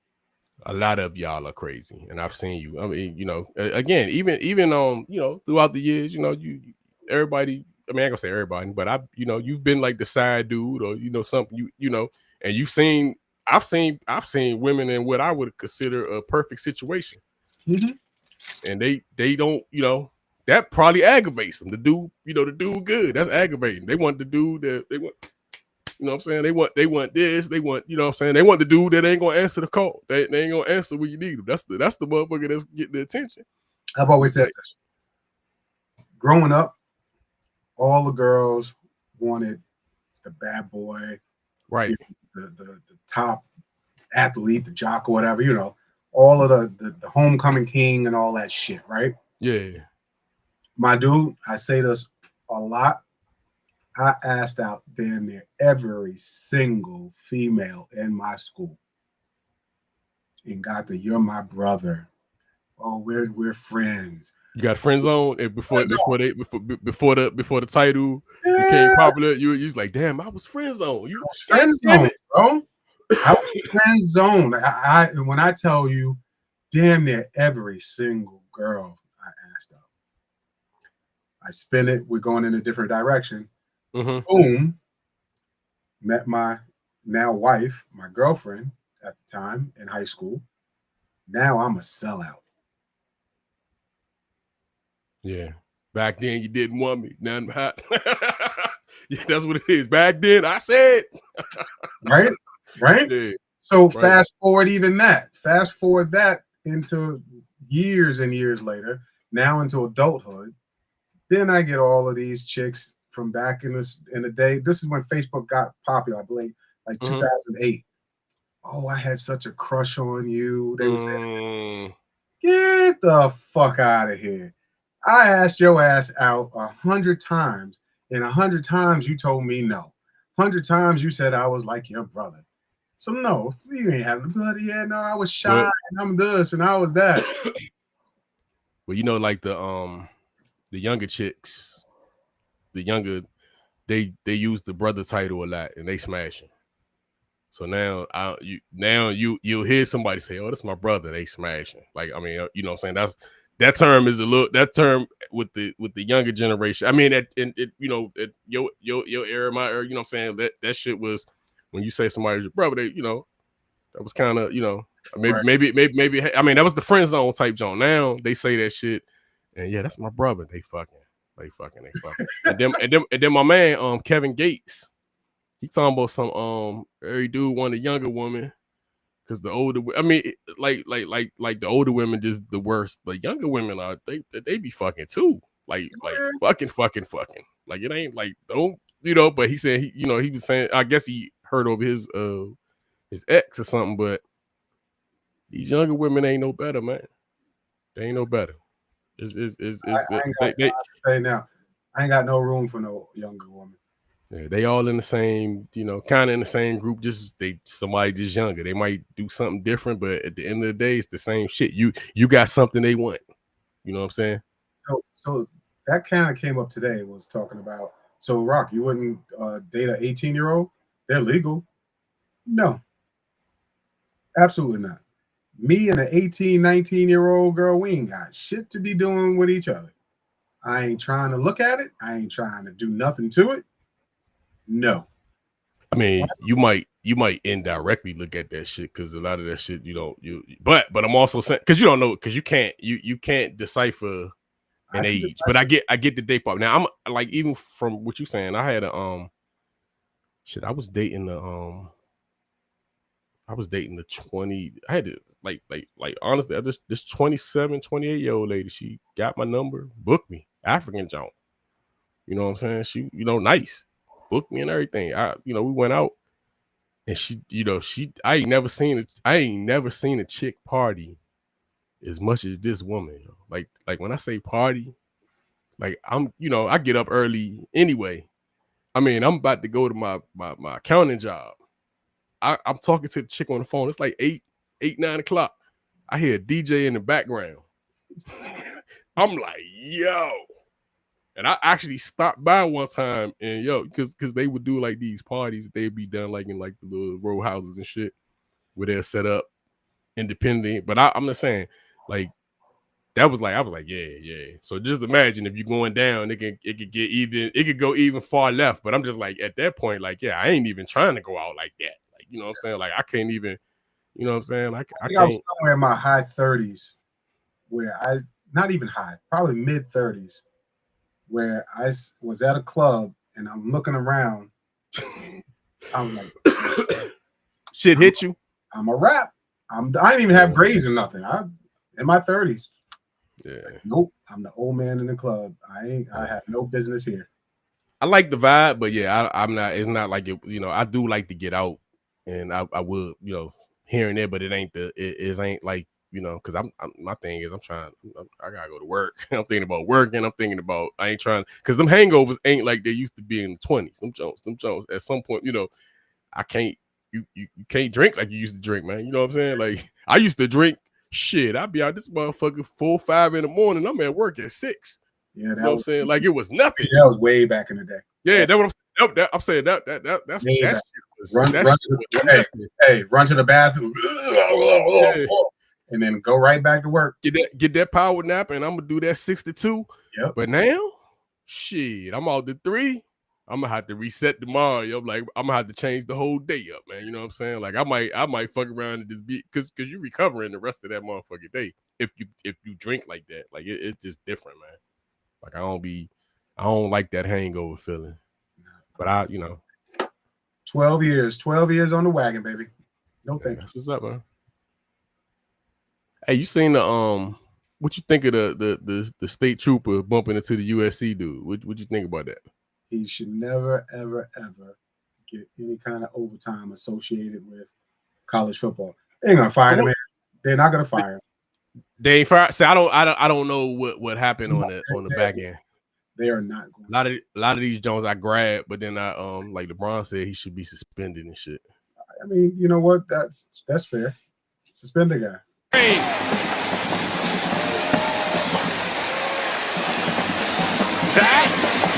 A lot of y'all are crazy, and I've seen you. I mean, you know, again, even on you know throughout the years, you know, everybody. I mean, I ain't gonna say everybody, but you've been like the side dude, or you know something, you know, and I've seen women in what I would consider a perfect situation, and they don't, you know. That probably aggravates them. The dude good. That's aggravating. They want the dude that they want. You know what I'm saying? They want this. They want, you know what I'm saying? They want the dude that ain't gonna answer the call. They ain't gonna answer when you need them. That's the motherfucker that's getting the attention. I've always said this. Growing up, all the girls wanted the bad boy, right? The top athlete, the jock or whatever. You know, all of the homecoming king and all that shit, right? Yeah. My dude, I say this a lot. I asked out damn near every single female in my school and got the "you're my brother." Oh, we're friends. You got friend zone, and before the title became popular, you was like, damn, I was friend zone. You was friend zone, bro. I was friend zone. I when I tell you, damn near every single girl I asked out. I spin it. We're going in a different direction. Boom. Met my now wife, my girlfriend at the time in high school. Now I'm a sellout. Yeah. Back then you didn't want me. Now I'm hot. Yeah, that's what it is. Back then I said. Right? Yeah. So fast forward that into years and years later, now into adulthood. Then I get all of these chicks from back in the day. This is when Facebook got popular, I believe, like 2008. Oh, I had such a crush on you. They would say, get the fuck out of here. I asked your ass out 100 times, and 100 times you told me no. 100 times you said I was like your brother. So no, you ain't having the bloody. Yeah, no, I was shy, and I'm this, and I was that. Well, you know, like the younger chicks, they use the brother title a lot and they smashing. So now you'll hear somebody say, "Oh, that's my brother." They smashing. Like, I mean, you know what I'm saying? That term with the younger generation. I mean, your era, my era, you know what I'm saying? That shit was when you say somebody's your brother, they, you know, that was kind of, you know, maybe. I mean, that was the friend zone type zone. Now they say that shit, and yeah, that's my brother. They fucking. and then my man, Kevin Gates, he talking about some every dude want a younger woman because the older, I mean, like the older women just the worst. The younger women are they be fucking too, like fucking. Like it ain't like don't, you know. But he said he was saying, I guess he heard over his ex or something, but these younger women ain't no better, man. They ain't no better. I ain't got no room for no younger woman. Yeah, they all in the same, you know, kind of in the same group. Just somebody just younger. They might do something different, but at the end of the day, it's the same shit. You got something they want. You know what I'm saying? So that kind of came up today. Was talking about So, Rock, you wouldn't date an 18-year-old? They're legal. No, absolutely not. Me and an 18, 19-year-old girl, we ain't got shit to be doing with each other. I ain't trying to look at it. I ain't trying to do nothing to it. No. I mean, you might indirectly look at that shit because a lot of that shit but I'm also saying because you don't know because you can't decipher an age. But I get the day part. Now I'm like even from what you saying, I had a I was dating the 20. I had to like honestly, this 27, 28-year-old lady, she got my number, booked me, African Joan. You know what I'm saying? She, nice. Booked me and everything. We went out and she, I ain't never seen a chick party as much as this woman. Like when I say party, like I get up early anyway. I mean, I'm about to go to my accounting job. I'm talking to the chick on the phone. It's like 9 o'clock. I hear a DJ in the background. I'm like, yo. And I actually stopped by one time and because they would do like these parties, they'd be done like in like the little row houses and shit where they're set up independent. But I'm just saying, like, I was like, yeah. So just imagine if you're going down, it could go even far left. But I'm just like, at that point, like, yeah, I ain't even trying to go out like that. Like, you know what I'm saying? Like, I can't even, you know what I'm saying? Like, I think I was somewhere in my high 30s where not even high, probably mid 30s, where I was at a club and I'm looking around. I'm like, shit hit you. I'm a rap. I didn't even have grades or nothing. I'm in my 30s. Yeah. Like, nope. I'm the old man in the club. I have no business here. I like the vibe, but yeah, I'm not. It's not like it. I do like to get out, and I will, here and there, but it ain't it ain't like because my thing is I gotta go to work. I'm thinking about working. I'm thinking about I ain't trying because them hangovers ain't like they used to be in the 20s. Them Jones. At some point, I can't. You can't drink like you used to drink, man. You know what I'm saying? Like I used to drink. Shit, I'd be out this motherfucker 4, 5 in the morning. I'm at work at 6. Yeah, you know what I'm saying? Like it was nothing. That was way back in the day. Yeah, that's what I'm saying. That's way that back. shit was run to the bathroom, and then go right back to work. Get that power nap, and I'm gonna do that 62. Yep. But now, shit, I'm out to 3. I'm gonna have to reset tomorrow. Yo, like I'm gonna have to change the whole day up, man. You know what I'm saying? Like I might fuck around and just be because you recovering the rest of that motherfucking day if you drink like that. Like it's just different, man. Like I don't like that hangover feeling. But 12 years on the wagon, baby. No thank you. That's what's up, man. Hey, you seen the what you think of the state trooper bumping into the USC dude? What you think about that? He should never, ever, ever get any kind of overtime associated with college football. They ain't gonna fire him. They're not gonna fire him. They ain't fire. So I don't know what happened on the back end. They are not going. A lot of these Jones I grabbed, but then I like LeBron said he should be suspended and shit. I mean, you know what? That's fair. Suspend the guy. That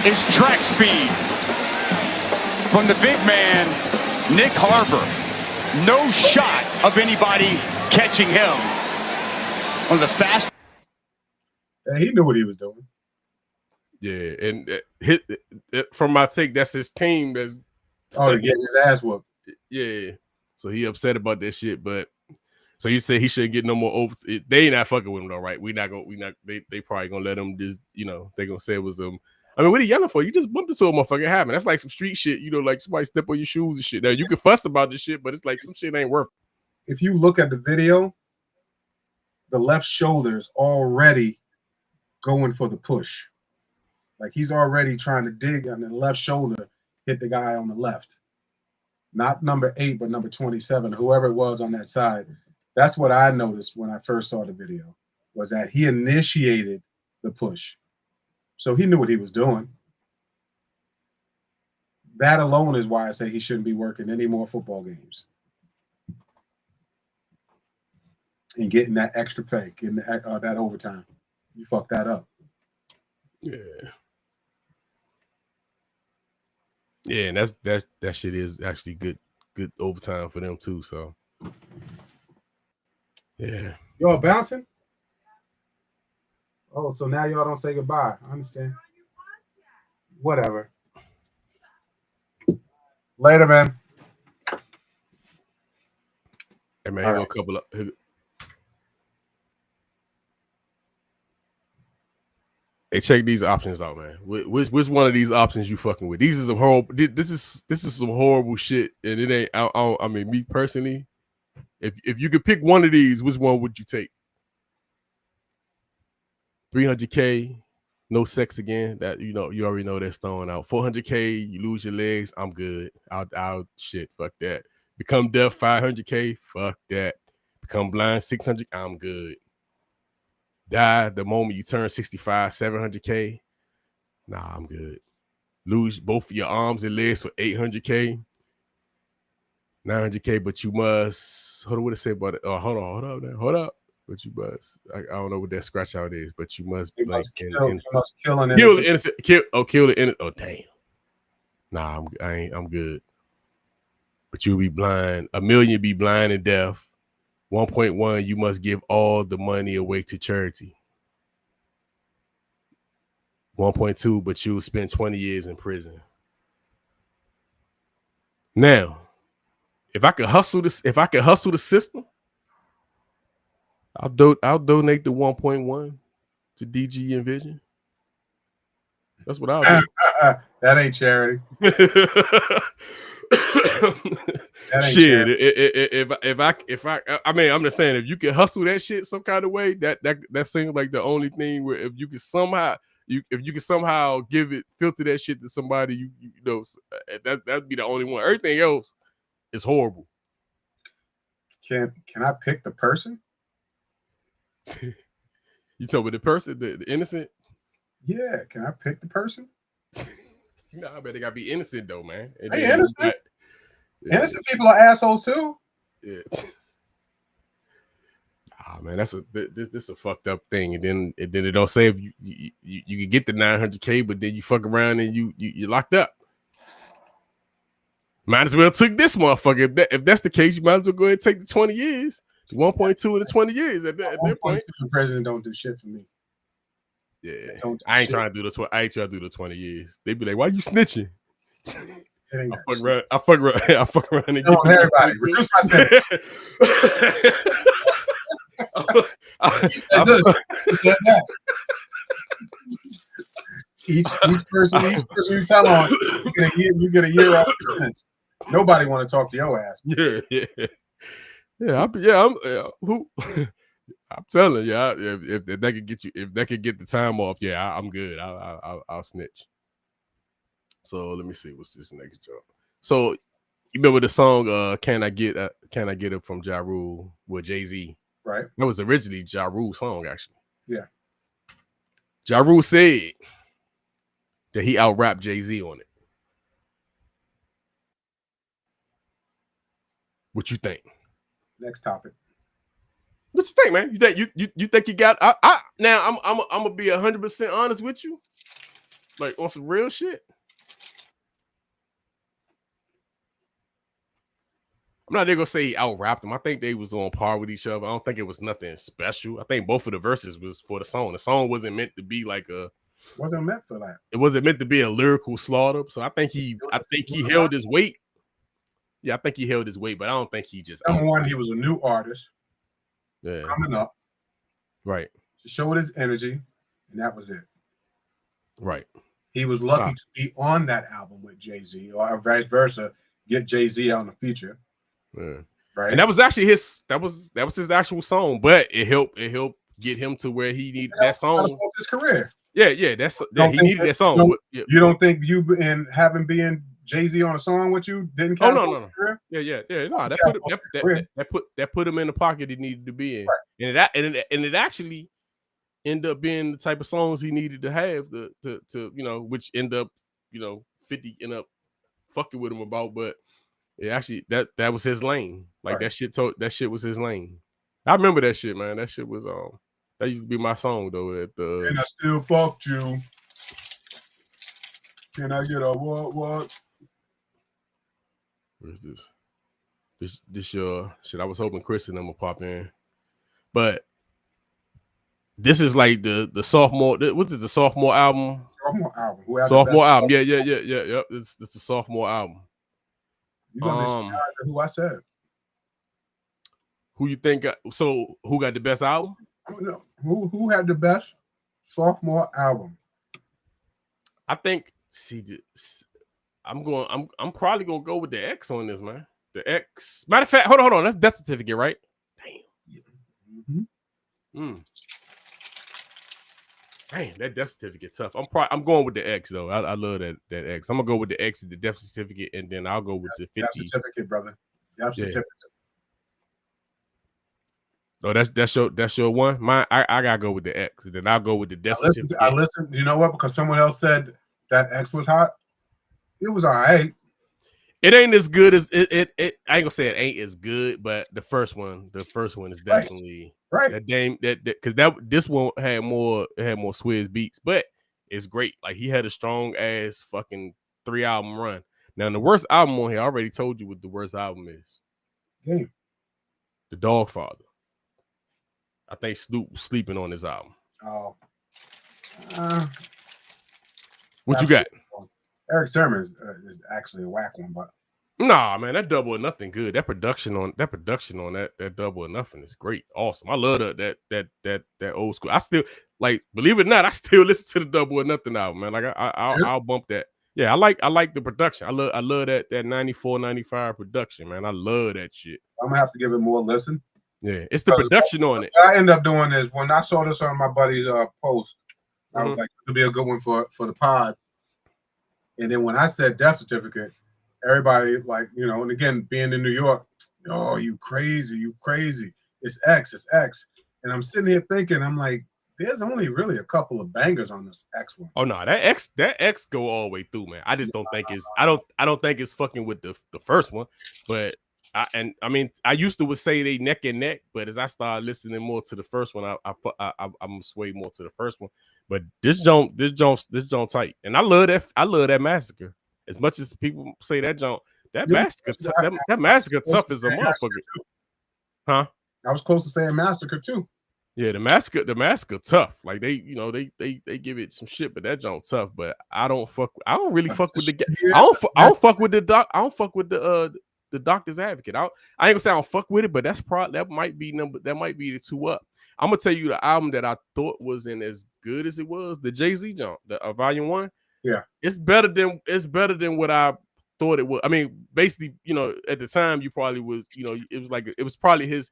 is track speed from the big man, Nick Harbor. No shots of anybody catching him. One of the fastest. Yeah, he knew what he was doing. Yeah, and from my take, that's his team. That's to get his ass whooped. Yeah, so he upset about that shit. But so you say he shouldn't get no more over. They ain't not fucking with him though, right? They probably gonna let him just they gonna say it was I mean, what are you yelling for? You just bumped into a motherfucker. It happened. That's like some street shit. Like somebody step on your shoes and shit. Now you can fuss about this shit, but it's like some shit ain't worth it. If you look at the video, the left shoulder's already going for the push. Like he's already trying to dig on the left shoulder, hit the guy on the left. Not number 8, but number 27, whoever it was on that side. That's what I noticed when I first saw the video, was that he initiated the push. So he knew what he was doing. That alone is why I say he shouldn't be working any more football games. And getting that extra pay, getting that overtime. You fucked that up. Yeah. Yeah, and that shit is actually good overtime for them too. So yeah. Y'all bouncing? Oh, so now y'all don't say goodbye. I understand. Whatever. Later, man. Hey man, All here go right. a couple of. Hey, check these options out, man. Which one of these options you fucking with? These is some horrible. This is some horrible shit, and it ain't. I mean, me personally, if you could pick one of these, which one would you take? 300K, no sex again. That you already know that's throwing out. 400K, you lose your legs. I'm good. I'll shit. Fuck that. Become deaf. 500K. Fuck that. Become blind. 600. I'm good. Die the moment you turn 65. 700K. Nah, I'm good. Lose both of your arms and legs for 800K. 900K, but you must. Hold on, what it say about it? Oh, hold up. But you must. I don't know what that scratch out is, but you must You blink must kill an kill the innocent. innocent. Kill the innocent. Oh damn. Nah, I'm good. But you'll be blind. 1 million be blind and deaf. 1.1, you must give all the money away to charity. 1.2, but you'll spend 20 years in prison. Now, if I could hustle the system, I'll donate the 1.1 to DG and Vision. That's what I'll do. That ain't charity. That ain't Shit, charity. if I mean, I'm just saying, if you can hustle that shit some kind of way, that seems like the only thing where if you can somehow give it, filter that shit to somebody, you know, that'd be the only one. Everything else is horrible. Can I pick the person? You told me the person, the innocent. Yeah, can I pick the person? I bet they gotta be innocent though, man. And Hey, then innocent. Innocent people are assholes too. Yeah. Man, this a fucked up thing, and then it don't say if you can get the 900K, but then you fuck around and you're locked up. Might as well took this motherfucker. If that's the case, you might as well go ahead and take the 20 years, the 1.2 and the 20 years. At that point, the president don't do shit for me. Yeah, I ain't trying to do the 20 years. They be like, "Why you snitching?" I fuck around and get everybody. Reduce my sentence. He said this. He said that. Each person you tell on, you get a year off the sentence. Nobody want to talk to your ass. I'm telling you, if that could get you, if that could get the time off, I'm good. I'll snitch. So let me see what's this next job. So you remember the song "Can I Get It" from Ja Rule with Jay-Z? Right. That was originally Ja Rule's song, actually. Yeah. Ja Rule said that he out-rapped Jay-Z on it. What you think? Next topic. What you think, man? You think you got? Now I'm gonna be 100% honest with you, like on some real shit. I'm not gonna say he out-rapped him. I think they was on par with each other. I don't think it was nothing special. I think both of the verses was for the song. The song wasn't meant to be like a. Wasn't meant for that. It wasn't meant to be a lyrical slaughter. So I think he held his weight. Yeah, I think he held his weight, but I don't think he just. Number one, he was a new artist. Yeah. Coming up. Right. To show his energy, and that was it. Right. He was lucky to be on that album with Jay-Z, or vice versa, get Jay-Z on the feature. Yeah. Right. And that was actually his his actual song, but it helped get him to where he needed that song. His career. Yeah, he needed that song. You don't think you and having being Jay-Z on a song with you didn't count? Oh no. Career? Yeah. No, that put him in the pocket he needed to be in, right. and it actually ended up being the type of songs he needed to have to which end up 50 end up fucking with him about, but. It actually that was his lane. Like right. that shit was his lane. I remember that shit, man. That shit was that used to be my song though. And I still fucked you. Can I get a what? Where's this? This your shit. I was hoping Chris and them would pop in, but this is like the sophomore. What is the sophomore album? Sophomore album. Who had Sophomore the best album. Yeah. Yep. It's a sophomore album. You gonna be surprised at who I said? Who you think? So who got the best album? I don't know. Who had the best sophomore album? I think. I'm probably gonna go with the X on this, man. The X. Matter of fact, hold on. That's Death Certificate, right? Damn. Dang, that Death Certificate tough. I'm going with the X though. I love that X. I'm gonna go with the X, the Death Certificate, and then I'll go with the 50. Death Certificate, brother. Death Certificate. Oh, that's your one. Mine, I gotta go with the X. Then I'll go with the Death Certificate. I listened. You know what? Because someone else said that X was hot. It was all right. It ain't as good as it. I ain't gonna say it ain't as good, but the first one is definitely right. That because this one had more Swizz beats, but it's great. Like he had a strong ass fucking 3-album run. Now the worst album on here, I already told you what the worst album is. Game. The Dogfather. I think Snoop was sleeping on this album. Oh. What you got? Eric Sermon is actually a whack one, but nah, man, that Double or Nothing good. That production on that Double or Nothing is great, awesome. I love that old school. I still like, believe it or not, I still listen to the Double or Nothing album, man. Like I'll bump that. Yeah, I like the production. I love that 94, 95 production, man. I love that shit. I'm gonna have to give it more listen. Yeah, it's the production on it. What I end up doing is when I saw this on my buddy's post, I was like, this would be a good one for the pod. And then when I said Death Certificate, everybody and again, being in New York, oh, you crazy. It's X. And I'm sitting here thinking, I'm like, there's only really a couple of bangers on this X one. Oh no, that X go all the way through, man. I just don't think it's I don't think it's fucking with the first one, but I used to say they neck and neck, but as I started listening more to the first one, I'm sway more to the first one. But this joint tight, and I love that Massacre. As much as people say that Massacre, that Massacre tough as a motherfucker. Huh? I was close to saying Massacre too. Yeah, the Massacre tough. Like they give it some shit, but that joint tough. But I don't really fuck with the. I don't fuck with the doc. I don't fuck with the Doctor's Advocate. I ain't gonna say I don't fuck with it, but that might be the two up. I'm gonna tell you the album that I thought wasn't as good as it was, the Jay-Z jump, the Volume 1. Yeah, it's better than what I thought it was. I mean, basically, at the time you probably was, it was probably his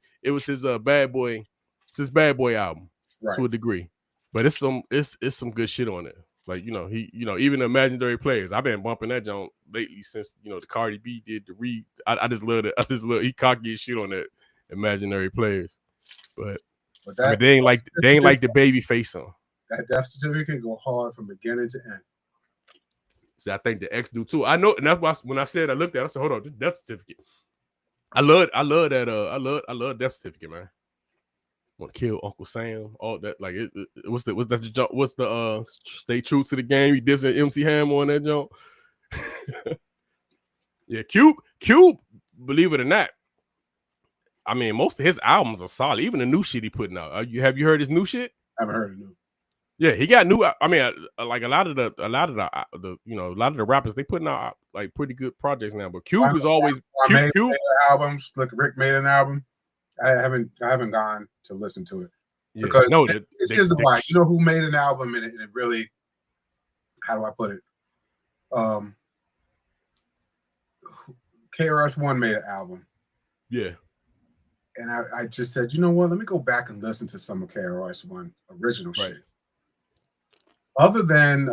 Bad Boy, album to a degree, but it's some good shit on it. Like even the Imaginary Players. I've been bumping that joint lately since the Cardi B did the read. I just love it. He cocky as shit on that Imaginary Players, but they ain't like the Babyface song. That Death Certificate go hard from beginning to end. See, I think the X do too. I know, and that's why when I said I looked at it, I said, hold on, this Death Certificate. I love that. I love Death Certificate, man. Want to kill Uncle Sam? All that, like, what's the stay true to the game? He dissing MC Hammer on that joint. Yeah, Cube. Believe it or not, I mean, most of his albums are solid. Even the new shit he putting out. Have you heard his new shit? I haven't heard it new. Yeah, he got new. I mean, like a lot of the rappers, they putting out like pretty good projects now. But Cube is always Cube albums. Look, Rick made an album. I haven't gone to listen to it because here's the why. You know who made an album and it really, how do I put it? KRS-One made an album. Yeah. And I just said, you know what? Let me go back and listen to some of KRS-One original shit. Other than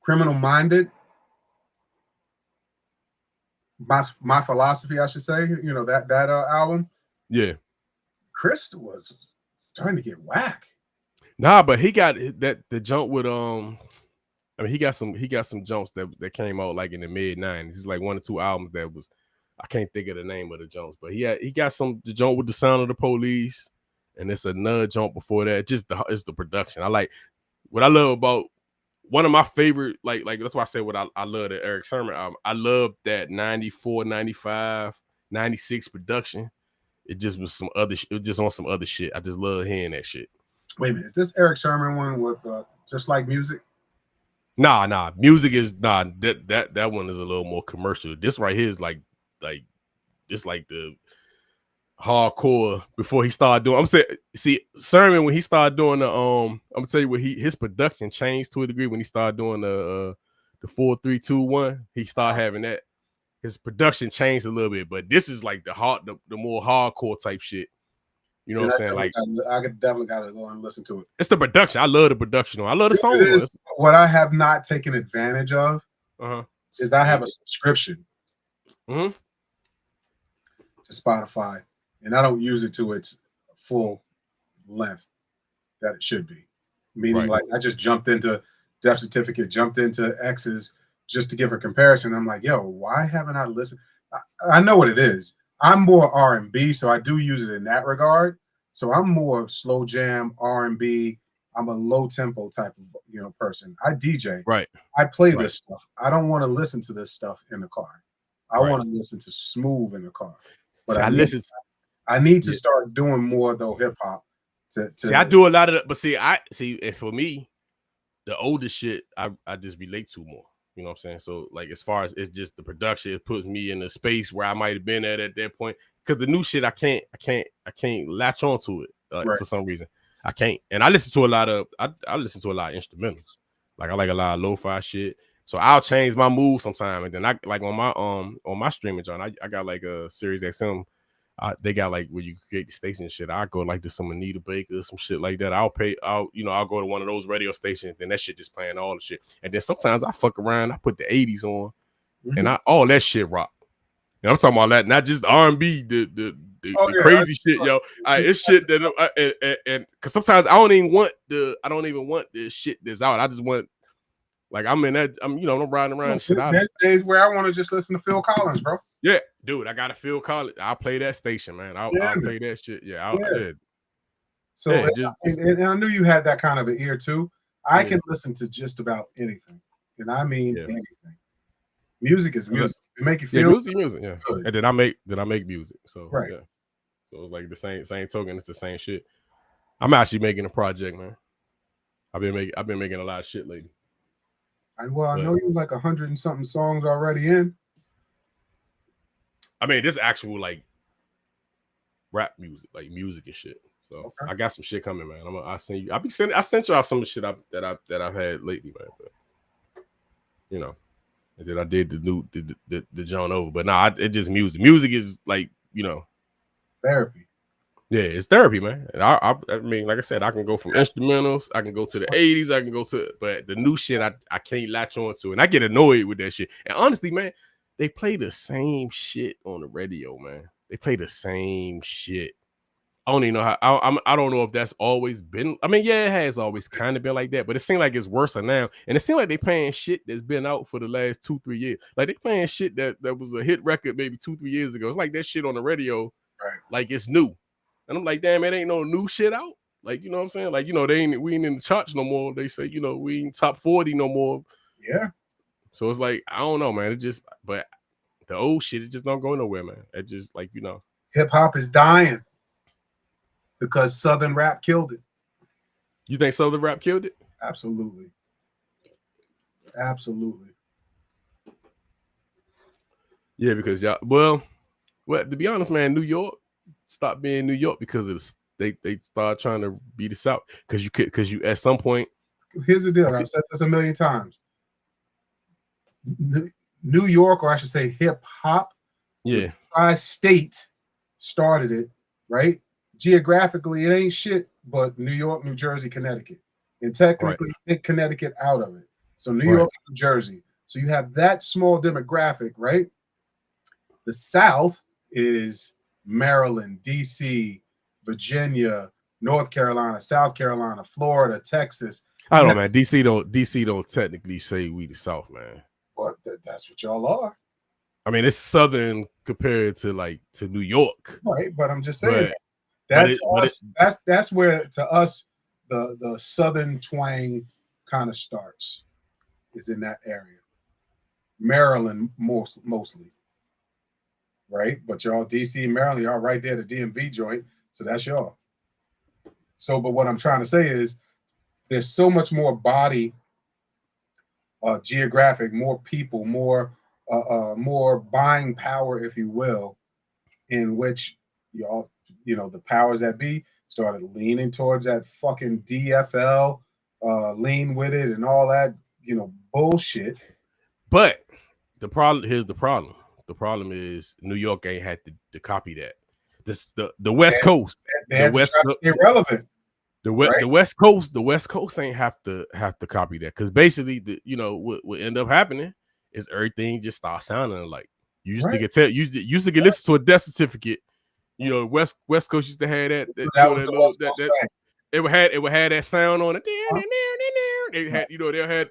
Criminal Minded, my Philosophy, I should say, that album. Yeah. Chris was starting to get whack. Nah, but he got the jump with I mean, he got some jumps that came out like in the mid-90s. It's like 1 or 2 albums that was, I can't think of the name of the jumps, but he got the jump with the Sound of the Police, and it's another jump before that. It's the production. I like what I love about one of my favorite, like that's why I said what I love the Eric Sermon album. I love that 94, 95, 96 production. It just was some other it was just on some other shit. I just love hearing that shit. Wait a minute, is this Eric Sermon one with Just Like Music? Nah. Music is that one is a little more commercial. This right here is like just like the hardcore before he started doing. I'm saying, see, Sermon when he started doing the I'm gonna tell you what his production changed to a degree when he started doing the 4 3 2 1. He started having that. His production changed a little bit, but this is like the more hardcore type shit. You know what I'm saying? Like I could definitely gotta go and listen to it. it's the production. I love the production. I love the songs. What I have not taken advantage of is I have a subscription to Spotify, and I don't use it to its full length that it should be. Meaning, like I just jumped into Death Certificate, jumped into X's just to give a comparison. I'm like, yo, why haven't I listened? I know what it is. I'm more R&B, so I do use it in that regard. So I'm more slow jam, R&B. I'm a low tempo type of person. I DJ. Right. I play this stuff. I don't want to listen to this stuff in the car. I want to listen to smooth in the car. But see, I need to start doing more though hip hop. See, I do a lot of that, but see, and for me, the older shit I just relate to more. You know what I'm saying? So like as far as it's just the production, it puts me in a space where I might have been at that point. Because the new shit I can't latch onto it for some reason. I can't. And I listen to a lot of instrumentals. Like I like a lot of lo-fi shit. So I'll change my mood sometime. And then I like on my streaming joint, I got like a Sirius XM. They got like where you create the station and shit. I go like to some Anita Baker, some shit like that. I'll go to one of those radio stations, then that shit just playing all the shit. And then sometimes I fuck around, I put the 80s on, and all that shit rock. And I'm talking about that, not just R&B, the crazy shit, yo. It's shit that and because sometimes I don't even want the shit that's out. I just want like I'm riding around shit. There's days where I want to just listen to Phil Collins, bro. Yeah, dude, I gotta Phil Collins. I'll play that station, man. I'll play that shit. Yeah, So and I knew you had that kind of an ear too. I can listen to just about anything, and I mean anything. Music is music. It make you feel music. Yeah, good. And then I make music. So yeah, so it's like the same token. It's the same shit. I'm actually making a project, man. I've been making a lot of shit lately. I know you like 100 and something songs already in. I mean, this actual like rap music, like music and shit. So I got some shit coming, man. I sent y'all some shit that I've had lately, man. But and then I did the John over, but nah, it's just music. Music is like therapy. Yeah, it's therapy, man. And I mean, like I said, I can go from instrumentals, I can go to the 80s, I can go to, but the new shit I can't latch on to, and I get annoyed with that shit. And honestly, man, they play the same shit on the radio, man. They play the same shit. I don't even know how. I don't know if that's always been. I mean, yeah, it has always kind of been like that, but it seems like it's worse now. And it seems like they playing shit that's been out for the last 2-3 years. Like they playing shit that was a hit record maybe 2-3 years ago. It's like that shit on the radio, like it's new. And I'm like, damn, it ain't no new shit out. Like, you know what I'm saying? Like, we ain't in the charts no more. They say, we ain't top 40 no more. Yeah. So it's like, I don't know, man. But the old shit, it just don't go nowhere, man. It just like, hip hop is dying because Southern rap killed it. You think Southern rap killed it? Absolutely. Absolutely. Yeah, because well, to be honest, man, New York stopped being New York because of they started trying to be the South. Because you at some point. Here's the deal. I've said this a million times. New York, or I should say hip hop, tri-state started it, right? Geographically, it ain't shit but New York, New Jersey, Connecticut. And technically, take Connecticut out of it. So New York, New Jersey. So you have that small demographic, right? The South is Maryland, DC, Virginia, North Carolina, South Carolina, Florida, Texas. I don't know, man. DC don't technically say we the South, man. But that's what y'all are. I mean, it's Southern compared to New York, right? But I'm just saying that's where to us the Southern twang kind of starts. is in that area. Maryland mostly, right? But y'all DC and Maryland, y'all right there, the DMV joint. So that's y'all. So, but what I'm trying to say is there's so much more body, geographic, more people, more buying power, if you will, in which y'all, the powers that be started leaning towards that fucking DFL, lean with it and all that, bullshit. But here's the problem. The problem is New York ain't had to copy that. The West Coast, they had to try to stay relevant. The West Coast ain't have to copy that, because basically what end up happening is everything just starts sounding like you used to get listen to a death certificate. West Coast used to have that it would have that sound on it. They had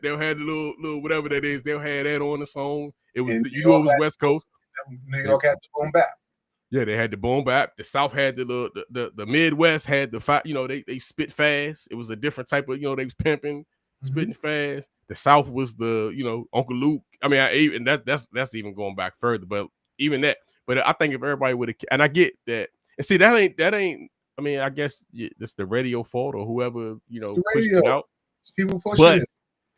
they'll have the little whatever that is. They'll have that on the songs. It was it was West Coast. New York had the boom bap. Yeah, they had the boom bap. The South had the Midwest had the they spit fast. It was a different type of they was pimping, spitting fast. The South was the Uncle Luke. I mean, that's even going back further, but even that. But I think if everybody would have, and I get that, and see that ain't. I mean, I guess it's the radio fault or whoever pushed it out. It's people pushing it.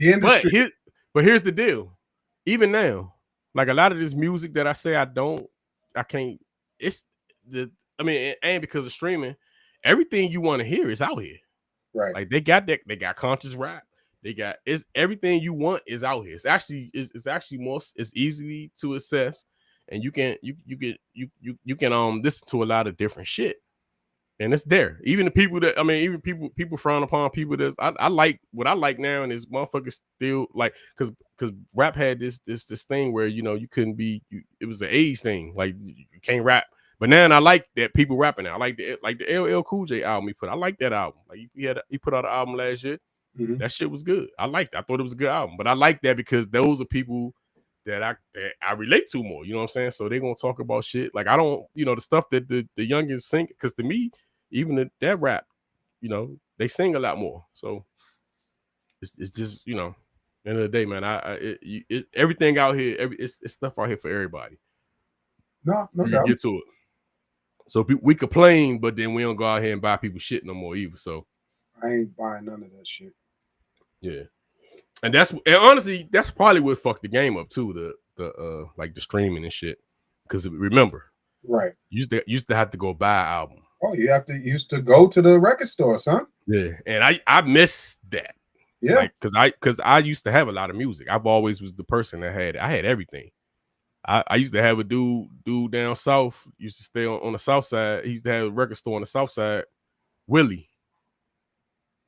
The industry. But here's the deal. Even now, like a lot of this music that I say I can't. It's it ain't because of streaming. Everything you want to hear is out here. Right. Like they got conscious rap. Everything you want is out here. It's actually more. It's easy to assess, and you can listen to a lot of different shit. And it's there. Even the people that people frown upon people that I like what I like now, and this motherfuckers still like because rap had this thing where you couldn't be it was an age thing, like you can't rap. But now I like that people rapping now. I like the LL Cool J album he put. I like that album. Like he put out an album last year. Mm-hmm. That shit was good. I liked it. I thought it was a good album. But I like that because those are people that I relate to more. You know what I'm saying? So they're gonna talk about shit. Like I don't, the stuff that the youngins sing, because to me, even that rap, they sing a lot more. So it's just, end of the day, man, everything out here, it's stuff out here for everybody. No you doubt. Get to it. So we complain, but then we don't go out here and buy people shit no more either. So I ain't buying none of that shit. Yeah. And honestly, that's probably what fucked the game up too, the like the streaming and shit. Because remember, right, you used to have to go buy an album. Oh, you used to go to the record store, son. Yeah, and I miss that. Yeah, because I used to have a lot of music. I've always was the person that had everything. I used to have a dude down south. Used to stay on the south side. He used to have a record store on the south side. Willie.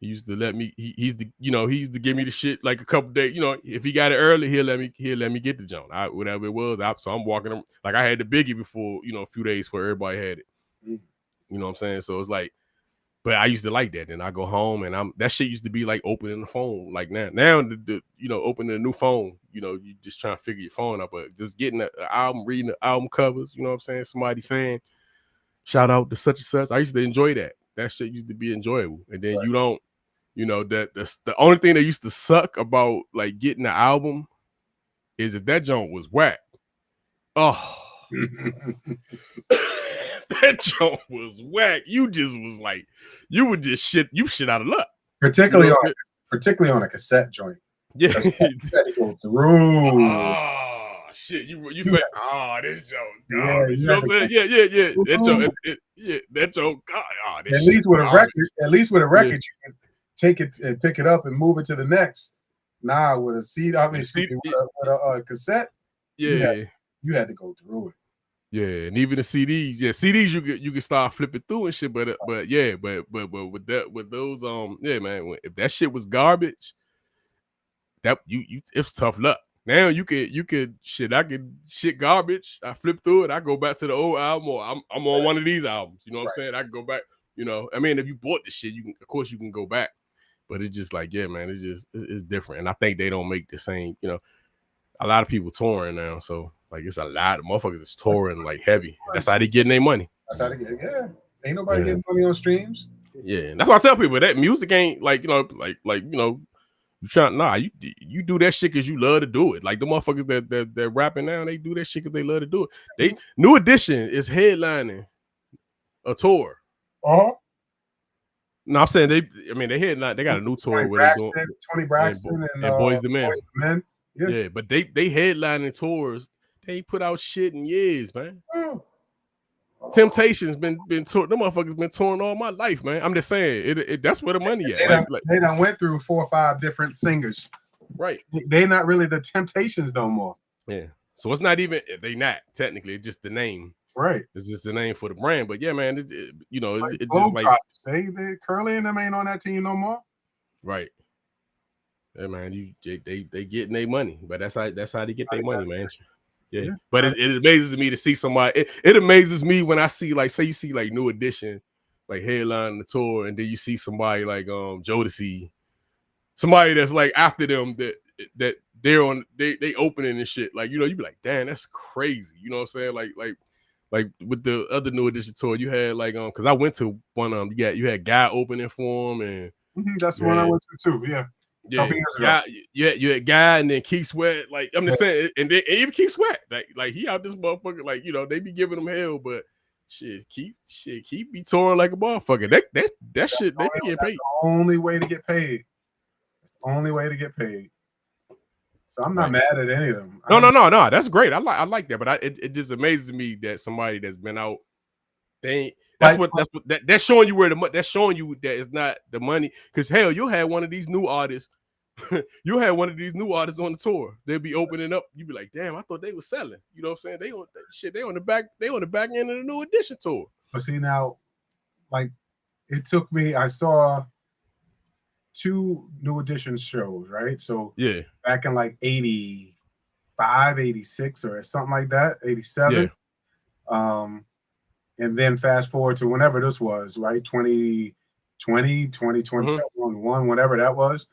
He used to let me. He used to give me the shit like a couple days. If he got it early, he'll let me get the joint. Whatever it was. So I'm walking him like I had the Biggie before. A few days before everybody had it. Mm. You know what I'm saying? So it's like, but I used to like that. Then I go home and that shit used to be like opening the phone. Like now the opening a new phone. You just trying to figure your phone out, but just getting an album, reading the album covers. You know what I'm saying? Somebody saying, shout out to such and such. I used to enjoy that. That shit used to be enjoyable. And then you don't. That's the only thing that used to suck about like getting the album is if that joint was whack. Oh, that joint was whack. You just was like, you would just shit out of luck. Particularly on a cassette joint. Yeah, you had to go through. Oh shit, you felt this joke. Yeah, you know what I'm saying? Yeah. That joke. At least with a record, you can take it and pick it up and move it to the next. Nah, with a CD, with a cassette, yeah, you had to go through it. Yeah, and even the CDs, CDs you can start flipping through and shit, but with those man, if that shit was garbage, that it's tough luck. Now you could shit. I could shit garbage. I flip through it. I go back to the old album, or I'm on one of these albums. You know what I'm saying? I can go back. If you bought the shit, of course you can go back. But it's just like, yeah, man, it's different. And I think they don't make the same. A lot of people touring now, so like it's a lot of motherfuckers is touring like heavy. That's how they getting their money. That's how they get. Yeah, ain't nobody getting money on streams. Yeah, that's why I tell people that music ain't like You trying? Nah, you do that shit because you love to do it. Like the motherfuckers that rapping now, they do that shit because they love to do it. They New Edition is headlining a tour. No, I'm saying they. I mean, they headline. They got a new tour where they doing Tony Braxton and Boys the Men. Boys the Men. Yeah, but they headlining tours. They ain't put out shit in years, man. Temptation's been touring. Them motherfuckers been touring all my life, man. I'm just saying, that's where the money at. They done went through 4 or 5 different singers. Right. They not really the Temptations no more. Yeah. So it's not even they not technically. It's just the name. Right. It's just the name for the brand. But yeah, man, it's just like they Curly and them ain't on that team no more. Right. Yeah, man, they getting their money, but that's how they get their money, man. Yeah. But it amazes me to see somebody. It amazes me when I see, like, say you see like New Edition, like headlining the tour, and then you see somebody like Jodeci, somebody that's like after them that they're on they opening and shit. Like, you be like, damn, that's crazy. You know what I'm saying? Like with the other New Edition tour, you had like because I went to one you had Guy opening for him, and that's the one I went to too. Yeah. Yeah, you had Guy and then Keith Sweat. Like I'm just saying, and even Keith Sweat, like he out this motherfucker. Like they be giving him hell, but shit, Keith be touring like a motherfucker. That shit, they be getting paid. That's the only way to get paid. It's the only way to get paid. So I'm not mad at any of them. No. That's great. I like that, but it just amazes me that somebody that's been out, that's showing you where that's showing you that it's not the money. Because hell, you had one of these new artists. You had one of these new artists on the tour. They'll be opening up. You be like, damn, I thought they were selling. You know what I'm saying? They on the back end of the New Edition tour. But see now, like it took me. I saw 2 New Edition shows, right? So yeah, back in like 85, 86 or something like that, 87. Yeah. And then fast forward to whenever this was, right? 2020, 2021, whatever that was.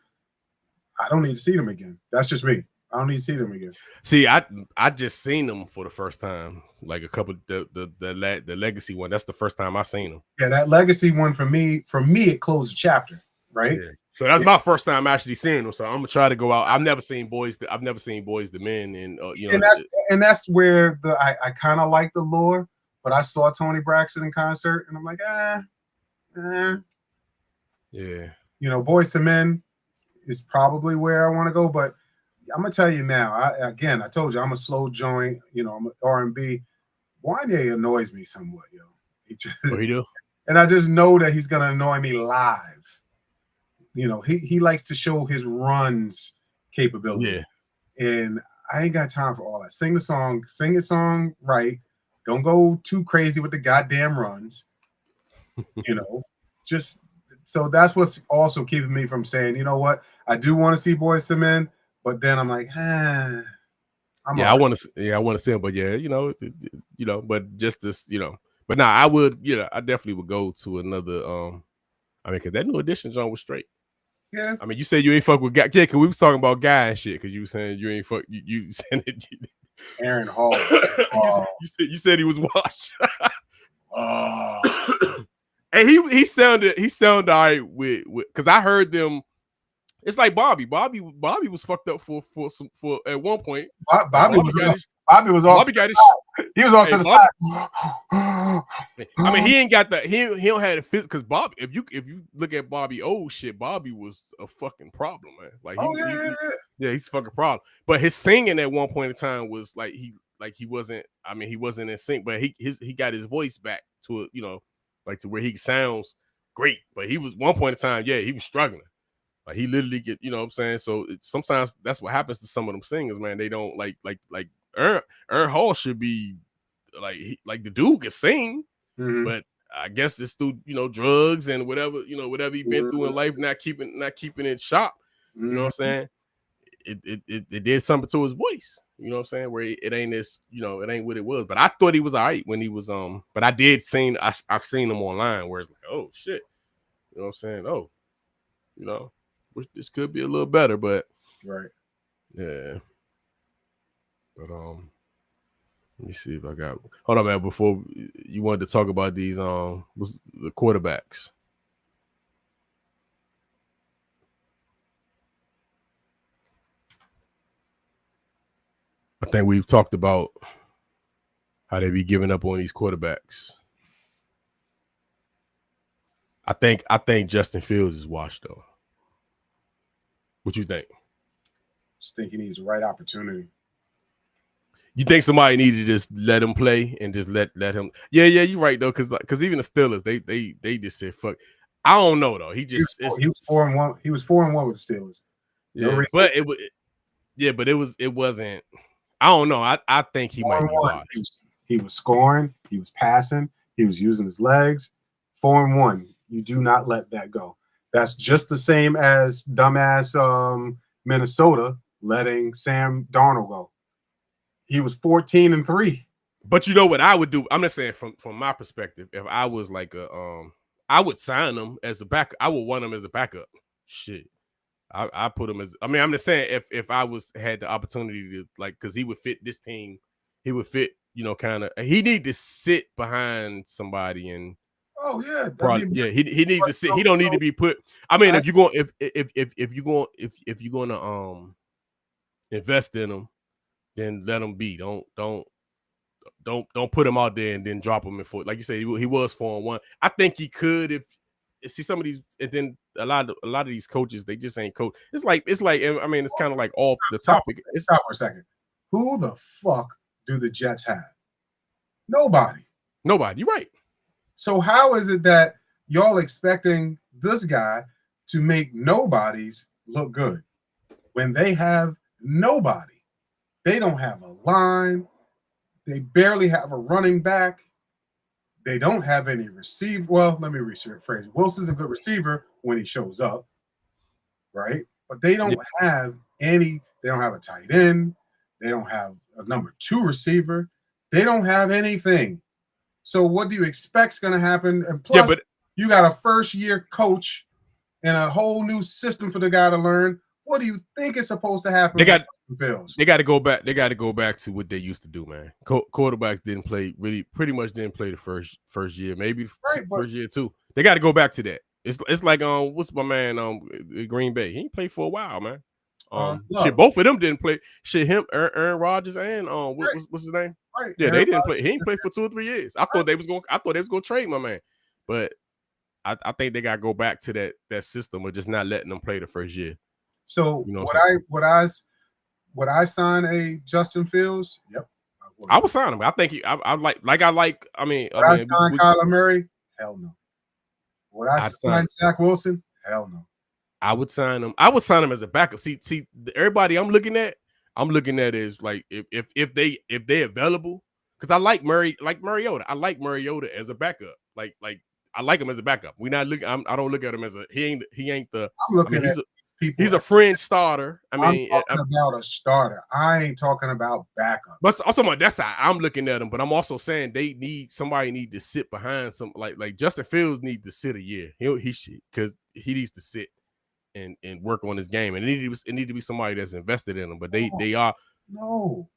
I don't need to see them again. That's just me. I don't need to see them again. See, I just seen them for the first time, like a couple the Legacy one. That's the first time I seen them. Yeah, that Legacy one for me, it closed a chapter, right? Yeah. So that's my first time actually seeing them. So I'm gonna try to go out. I've never seen Boys the Men, and that's where I kind of like the lore, but I saw Tony Braxton in concert, and I'm like, yeah, Boys to Men is probably where I want to go, but I'm gonna tell you now. I told you I'm a slow joint. I'm an R&B. Wanye annoys me somewhat, yo. What he do? And I just know that he's gonna annoy me live. He likes to show his runs capability. Yeah. And I ain't got time for all that. Sing a song right. Don't go too crazy with the goddamn runs. Just so that's what's also keeping me from saying, you know what, I do want to see Boys to Men, but then I'm like, I want to see him, but but just this, but nah, I would, I definitely would go to another. Because that New Edition joint was straight. Yeah. I mean, you said you ain't fuck with Guy. Yeah, because we was talking about Guy and shit. Because you were saying you ain't fuck. You said it. Aaron Hall. You said he was washed. And he sounded all right with because I heard them. It's like Bobby. Bobby was fucked up for at one point. Bobby was off to the side. He was off to the side. I mean, he ain't got that. He don't have the fit because Bobby. If you look at Bobby old shit, Bobby was a fucking problem, man. Like he's a fucking problem. But his singing at one point in time was like he wasn't. I mean, he wasn't in sync, but he got his voice back to like to where he sounds great. But he was one point in time, he was struggling. Like he literally get, what I'm saying? So sometimes that's what happens to some of them singers, man. They don't like Aaron Hall should be like the dude can sing, but I guess it's through drugs and whatever he been through in life, not keeping it sharp. You know what I'm saying? It did something to his voice. You know what I'm saying? Where it ain't this, it ain't what it was. But I thought he was all right when he was But I did I've seen him online where it's like, oh shit, you know what I'm saying? Oh, this could be a little better, but right, yeah. But let me see if I got. Hold on, man. Before you wanted to talk about these was the quarterbacks. I think we've talked about how they be giving up on these quarterbacks. I think Justin Fields is washed though. What you think? Just think he needs the right opportunity. You think somebody needed to just let him play and just let him? Yeah, you're right though, because even the Steelers, they just said fuck. I don't know though. He was 4-1. He was 4-1 with the Steelers. No yeah, but it was it wasn't. I don't know. I think he might be washed. He was scoring. He was passing. He was using his legs. 4-1. You do not let that go. That's just the same as dumbass Minnesota letting Sam Darnold go. He was 14-3. But you know what I would do? I'm just saying from my perspective. If I was like I would sign him as a backup. I would want him as a backup. Shit. I put him as. I mean, I'm just saying if I had the opportunity to because he would fit this team. He would fit. Kind of. He need to sit behind somebody and. Oh yeah, he needs to sit. He don't need to be put. I mean, if you're going if you're going to invest in him, then let him be. Don't put him out there and then drop him in foot. Like you said, he was 4-1. I think he could if see some of these, and then a lot of these coaches, they just ain't coach. It's like I mean, it's kind of like off the topic. Stop for a second. Who the fuck do the Jets have? Nobody. You're right. So how is it that y'all expecting this guy to make nobodies look good when they have nobody? They don't have a line. They barely have a running back. They don't have any receiver. Well, let me rephrase. Wilson's a good receiver when he shows up, right? But they don't have any. They don't have a tight end. They don't have a number 2 receiver. They don't have anything. So what do you expect's going to happen? And plus, you got a first-year coach and a whole new system for the guy to learn. What do you think is supposed to happen? They got to go back. They got to go back to what they used to do, man. Quarterbacks didn't play pretty much didn't play the first year, maybe first year too. They got to go back to that. It's like what's my man Green Bay? He ain't played for a while, man. Shit, both of them didn't play. Shit, him, Aaron Rodgers, and what's his name? Right. Yeah, they didn't play. He ain't played for 2 or 3 years. I thought they was gonna trade my man, but I think they got to go back to that system of just not letting them play the first year. So would I sign a Justin Fields? Yep. I would sign him. I think I like. I mean, would I sign Kyler Murray? Hell no. Would I sign Zach Wilson? Hell no. I would sign him. I would sign him as a backup. See, everybody I'm looking at is like if they available, because I like Mariota. I like Mariota as a backup. Like I like him as a backup. I don't look at him as he ain't the. I'm looking at people. He's a fringe starter. I mean, I'm talking about a starter. I ain't talking about backup. But also, that's how I'm looking at him. But I'm also saying somebody need to sit behind some like Justin Fields need to sit a year. He should, because he needs to sit and work on his game. And it need to be somebody that's invested in him. But they are. No.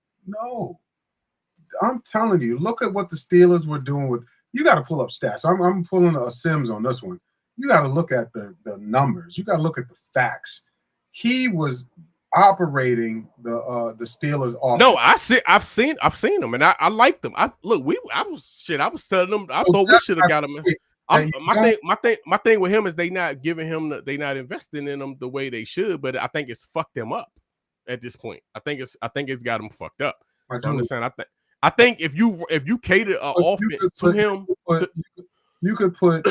I'm telling you, look at what the Steelers were doing with. You got to pull up stats. I'm pulling a Sims on this one. You got to look at the numbers. You got to look at the facts. He was operating the Steelers offense. No, I've seen them, and I liked them. I was telling them I thought we should have got him. My thing with him is they not giving him they not investing in him the way they should, but I think it's fucked them up at this point. I think it's got him fucked up. So I'm just saying I think if you cater an offense to him, you could put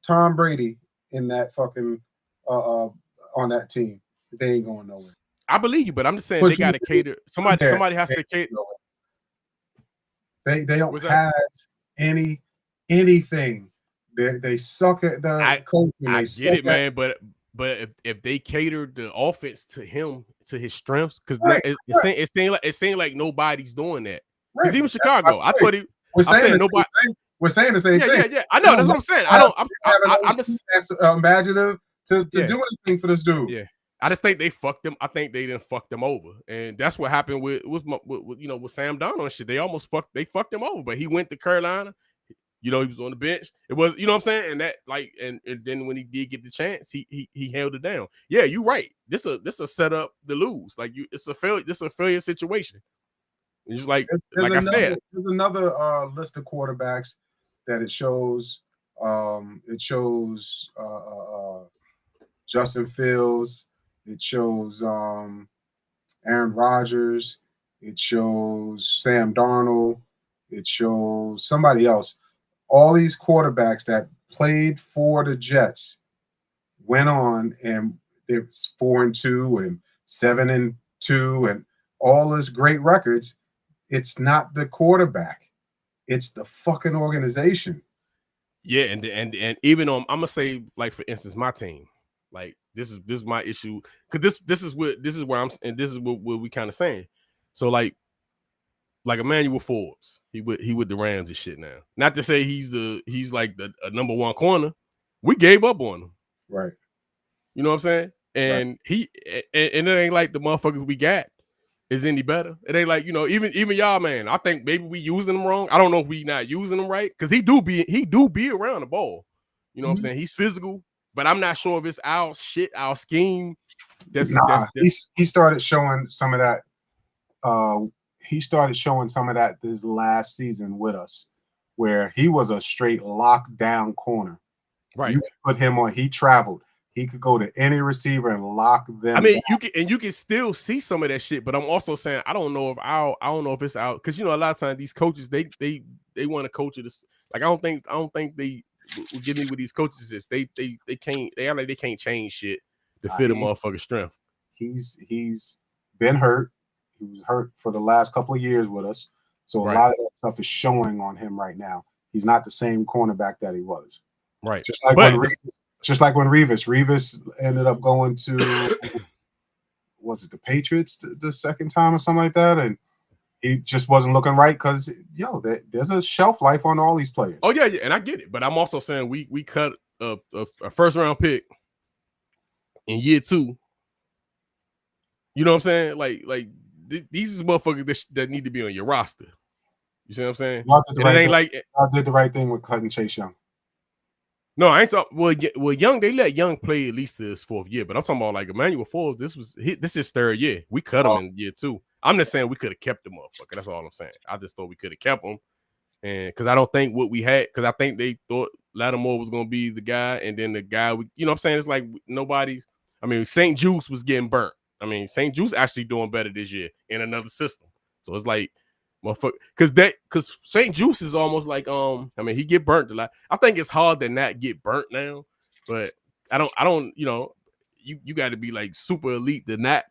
Tom Brady in that fucking on that team. They ain't going nowhere. I believe you, but I'm just saying they got to cater. Somebody has to cater. They don't have anything. They suck at the coach. I get it, man, but if they catered the offense to him, to his strengths, because it seemed like nobody's doing that. Because even Chicago, I thought we're saying the same thing. Yeah. I know. That's what I'm saying. I'm just imaginative to do anything for this dude. Yeah. I just think they fucked them. I think they didn't fuck them over, and that's what happened with Sam Darnold and shit. They fucked him over, but he went to Carolina. You know, he was on the bench. It was, you know what I'm saying? And that like, and then when he did get the chance, he held it down. Yeah, you're right. This a setup to lose. Like it's a failure. This a failure situation. It's just like I said. There's another list of quarterbacks that it shows. It shows Justin Fields. It shows Aaron Rodgers. It shows Sam Darnold. It shows somebody else. All these quarterbacks that played for the Jets went on and it's 4-2 and 7-2 and all this great records. It's not the quarterback. It's the fucking organization. Yeah, and even on, I'm gonna say, like, for instance, my team, like this is my issue, because this is where I'm, and this is what we kind of saying. So like Emmanuel Forbes, he with the Rams and shit now. Not to say he's like the number one corner. We gave up on him, right? You know what I'm saying? And right. And it ain't like the motherfuckers we got is any better. It ain't like, you know, even y'all, man. I think maybe we using them wrong. I don't know if we not using them right, because he do be around the ball. You know what I'm saying? He's physical, but I'm not sure if it's our scheme. He started showing some of that. He started showing some of that this last season with us, where he was a straight lockdown corner. Right. You put him on. He traveled. He could go to any receiver and lock them. I mean, down. you can still see some of that shit, but I'm also saying I don't know if it's out, because you know a lot of times these coaches they want to coach it. Like I don't think they will get me with these coaches. They can't, they act like they can't change shit to fit a motherfucker's strength. He's been hurt. He was hurt for the last couple of years with us, so a lot of that stuff is showing on him right now. He's not the same cornerback that he was. Right. Just like when Revis ended up going to, was it the Patriots the second time or something like that, and he just wasn't looking right because there's a shelf life on all these players. Oh yeah, and I get it, but I'm also saying we cut a first round pick in year 2. You know what I'm saying? Like these motherfuckers that need to be on your roster. You see what I'm saying? Y'all did the right thing with cutting Chase Young. No, I ain't talking. Well, Young, they let Young play at least his 4th year, but I'm talking about like Emmanuel Forbes. This is his 3rd year. We cut him in year 2. I'm just saying we could have kept the motherfucker. That's all I'm saying. I just thought we could have kept him, and because I don't think what we had, because I think they thought Lattimore was gonna be the guy, and then the guy you know what I'm saying, it's like nobody's. I mean, St. Juice was getting burnt. I mean, St. Juice actually doing better this year in another system. So it's like, motherfucker, because St. Juice is almost like I mean, he get burnt a lot. I think it's hard to not get burnt now, but I don't you know, you got to be like super elite to not,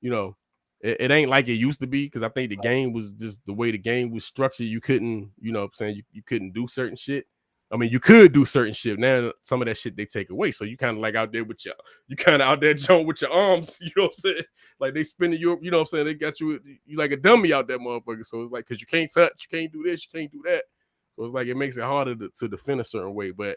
you know, it ain't like it used to be, because I think the game was just the way the game was structured. You couldn't, you know what I'm saying, you couldn't do certain shit. I mean, you could do certain shit. Now some of that shit they take away. So you kind of like out there with you kind of out there Joe with your arms, you know what I'm saying? Like they spinning you, you know what I'm saying? They got you like a dummy out there, motherfucker. So it's like, because you can't touch, you can't do this, you can't do that. So it's like it makes it harder to defend a certain way. But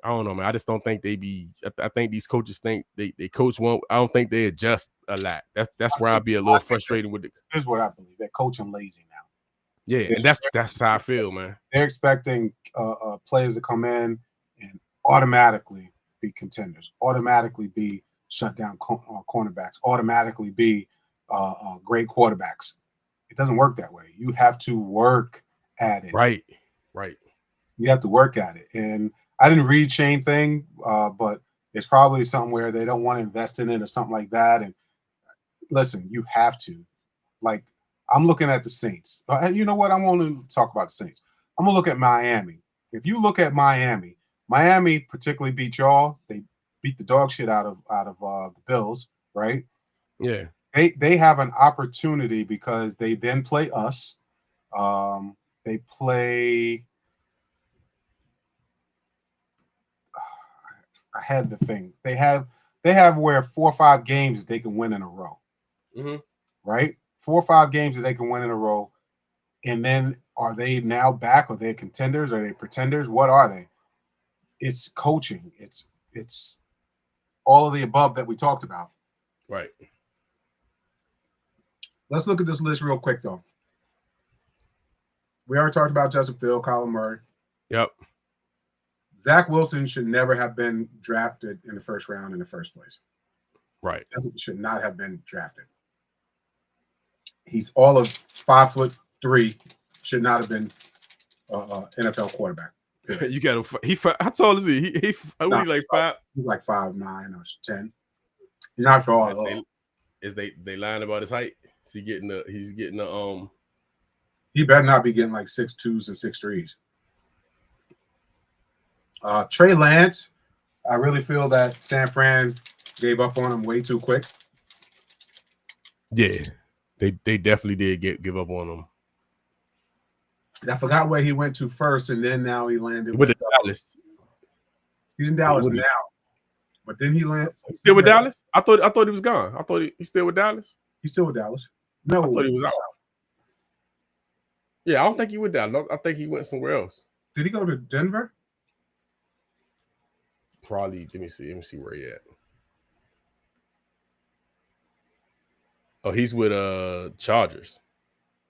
I don't know, man. I just don't think they be. I think these coaches think they coach one. I don't think they adjust a lot. That's where I'd be a little frustrated with it. Here's what I believe: they're coaching lazy now. Yeah, and that's how I feel, man. They're expecting players to come in and automatically be contenders, automatically be shut down cornerbacks, automatically be great quarterbacks. It doesn't work that way. You have to work at it. Right. You have to work at it. And I didn't read Shane thing, but it's probably something where they don't want to invest in it or something like that. And listen, you have to. Like, I'm looking at the Saints. You know what? I want to talk about the Saints. I'm going to look at Miami. If you look at Miami particularly beat y'all. They beat the dog shit out of the Bills, right? Yeah. They have an opportunity because they then play us. They play. I had the thing. They have where 4 or 5 games they can win in a row. Mm-hmm. Right? 4 or 5 games that they can win in a row. And then are they now back? Are they contenders? Are they pretenders? What are they? It's coaching. It's all of the above that we talked about. Right. Let's look at this list real quick, though. We already talked about Justin Field, Kyler Murray. Yep. Zach Wilson should never have been drafted in the first round in the first place. Right. Definitely should not have been drafted. He's all of 5'3", should not have been NFL quarterback. You got to. How tall is he? He like 5? He's like 5'9" or 10. He's not tall at all. Is they lying about his height? Is he getting the? He's getting the. He better not be getting like 6'2s and 6'3s. Trey Lance, I really feel that San Fran gave up on him way too quick. Yeah, they definitely did give up on him. And I forgot where he went to first, and then now he landed with Dallas. He's in Dallas now, but then he lands. He's still with Dallas? I thought he was gone. I thought he's still with Dallas. He's still with Dallas. No, I thought he was out. Yeah, I don't think he with Dallas. I think he went somewhere else. Did he go to Denver? Probably. Let me see where he at. Oh, he's with Chargers.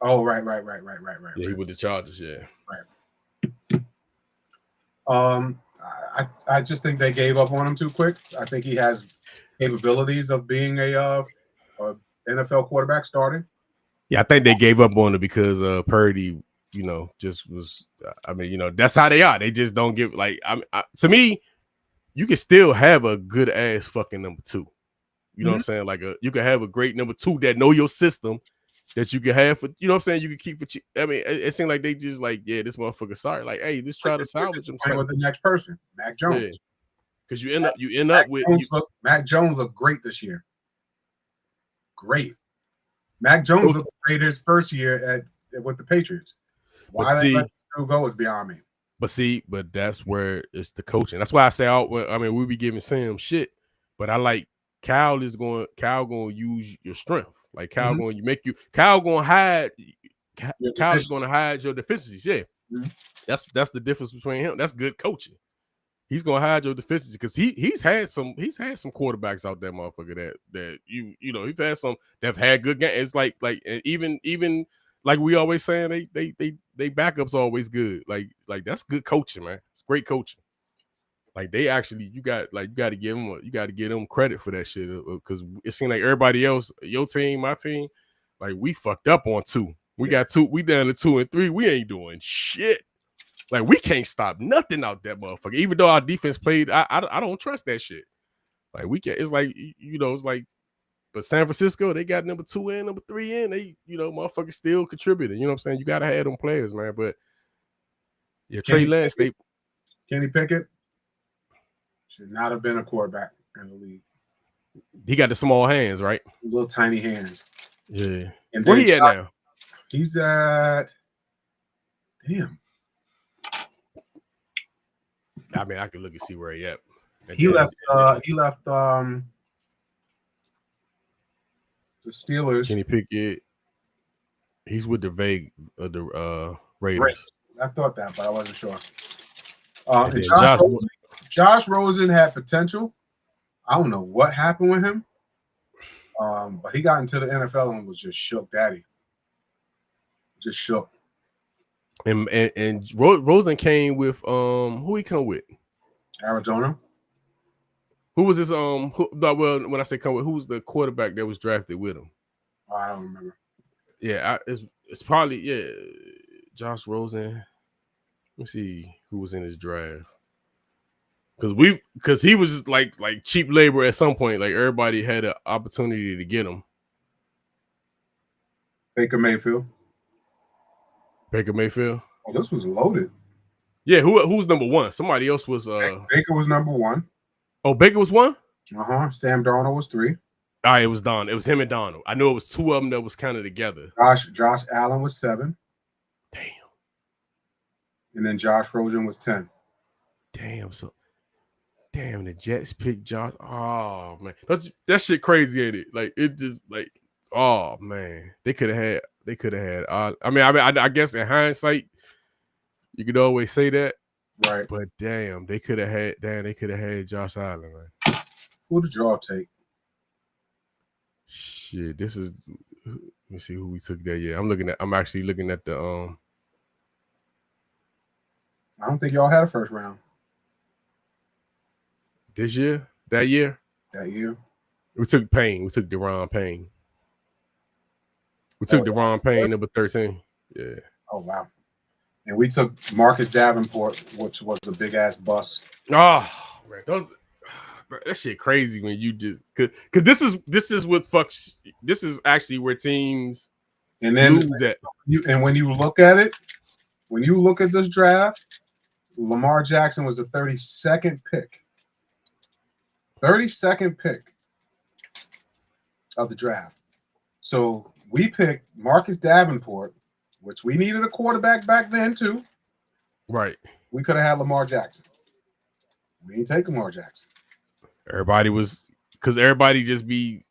Oh, right. Yeah, he with the Chargers. Yeah. Right. I just think they gave up on him too quick. I think he has capabilities of being a NFL quarterback starting. Yeah, I think they gave up on it because Purdy, just was. I mean, that's how they are. They just don't give to me. You can still have a good ass fucking number 2. You know what I'm saying? Like you can have a great number 2 that know your system, that you can have for. You know what I'm saying? You can keep for. I mean, it seemed like they just like, yeah, this motherfucker sorry. Like, hey, just try to salvage himself with the next person, Mac Jones. Because you end up with Mac Jones looked great this year. Great. Mac Jones looked great his first year with the Patriots. Why they let this dude go is beyond me. But that's where it's the coaching. That's why I say, we be giving Sam shit, but I like Kyle going to use your strength. Like Kyle going to Kyle going to hide. Kyle's going to hide your deficiencies. Yeah, that's the difference between him. That's good coaching. He's going to hide your deficiencies because he's had some quarterbacks out there, motherfucker. That he's had some that've had good games. It's like and even like we always saying, they backups always good. Like that's good coaching, man. It's great coaching. Like they actually, you got to give them credit for that shit because it seemed like everybody else, your team, my team, like we fucked up on 2. We got 2. We down to 2 and 3. We ain't doing shit. Like we can't stop nothing out that motherfucker. Even though our defense played, I don't trust that shit. Like we can. It's like it's like. But San Francisco, they got number 2 and number 3 in. They, motherfuckers still contributing. You know what I'm saying? You gotta have them players, man. But yeah, Trey Lance, Kenny Pickett should not have been a quarterback in the league. He got the small hands, right? Little tiny hands. Yeah. And where he at now? He's at damn. I mean, I can look and see where he at. He left the Steelers. Kenny Pickett. He's with the Raiders. I thought that, but I wasn't sure. And Josh Rosen had potential. I don't know what happened with him. But he got into the NFL and was just shook daddy. Just shook. And Rosen came with who he come with? Arizona. Who was his when I say come with, who was the quarterback that was drafted with him? Oh, I don't remember. Yeah, it's probably Josh Rosen. Let me see who was in his draft. Because he was just like cheap labor at some point. Like everybody had an opportunity to get him. Baker Mayfield. Oh, this was loaded. Yeah, who's number 1? Somebody else was Baker was number 1. Oh, Baker was 1? Sam Darnold was 3. All right, it was Don. It was him and Donald. I know it was 2 of them that was kind of together. Josh Allen was 7. Damn. And then Josh Rosen was 10. Damn, the Jets picked Josh. Oh man, that shit crazy, ain't it? Like it just like, oh man, they could have had. I guess in hindsight, you could always say that, right? But damn, they could have had Josh Allen, man. Who did y'all take? Shit, this is. Let me see who we took that. Yeah, I'm actually looking at the I don't think y'all had a first round this year. That year, we took Payne. We took Deron Payne. We took Deron Payne, number 13. Yeah. Oh wow. And we took Marcus Davenport, which was a big ass bust. Oh man, that shit crazy when you just cause this is what fucks. This is actually where teams and then lose at. When you look at it, when you look at this draft, Lamar Jackson was the 32nd pick. 32nd pick of the draft. So we picked Marcus Davenport, which we needed a quarterback back then too. Right. We could have had Lamar Jackson. We didn't take Lamar Jackson. Everybody was because everybody be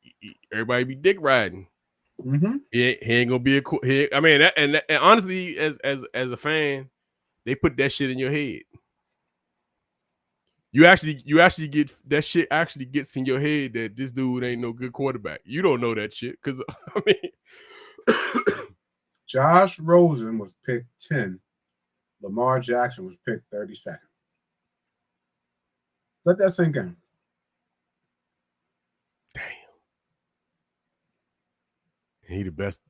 dick riding. Mm-hmm. He ain't gonna be I mean, and honestly, as a fan, they put that shit in your head. You actually get that shit actually gets in your head that this dude ain't no good quarterback. You don't know that shit because I mean, Josh Rosen was picked 10. Lamar Jackson was picked 32nd. Let that sink in. Damn. He the best,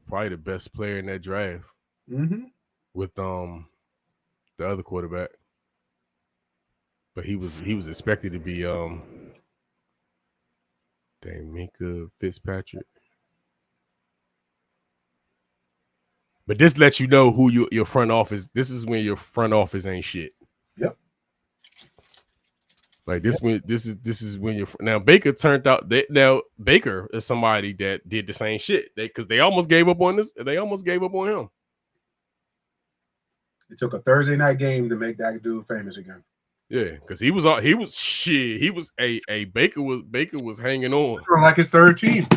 probably the best player in that draft. Mm-hmm. With the other quarterback. But he was expected to be Minka Fitzpatrick. But this lets you know who your front office. This is when your front office ain't shit. Yep. Like this when this is when you're now Baker turned out. Now Baker is somebody that did the same shit. Because they almost gave up on this. They almost gave up on him. It took a Thursday night game to make that dude famous again. Yeah, because he was Baker was hanging on. For like his third team.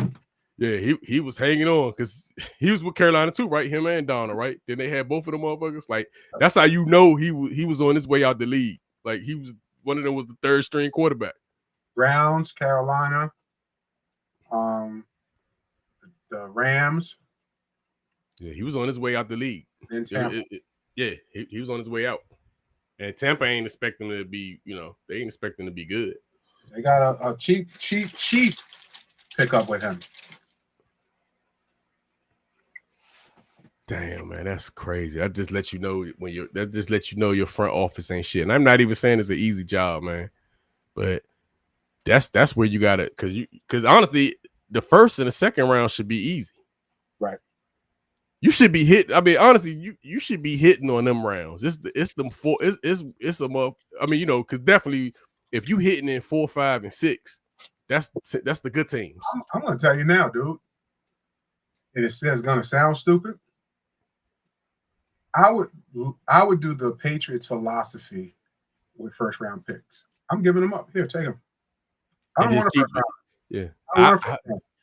Yeah, he was hanging on because he was with Carolina too, right? Him and Donald, right? Then they had both of them motherfuckers. Like that's how you know he was on his way out the league. Like he was one of them was the third string quarterback. Browns, Carolina, the Rams. Yeah, he was on his way out the league. In Tampa. He was on his way out. And Tampa ain't expecting to be, they ain't expecting to be good. They got a cheap pickup with him. Damn, man, that's crazy. That just lets you know your front office ain't shit. And I'm not even saying it's an easy job, man. But that's where you got it, because honestly, the first and the second round should be easy. Right. You should be hitting. I mean, honestly, you should be hitting on them rounds. It's them four. It's a month. I mean, because definitely if you hitting in 4, 5, and 6, that's the good teams. I'm gonna tell you now, dude. And it's gonna sound stupid. I would do the Patriots philosophy with first round picks. I'm giving them up. Here, take them. I don't want a first round. Yeah,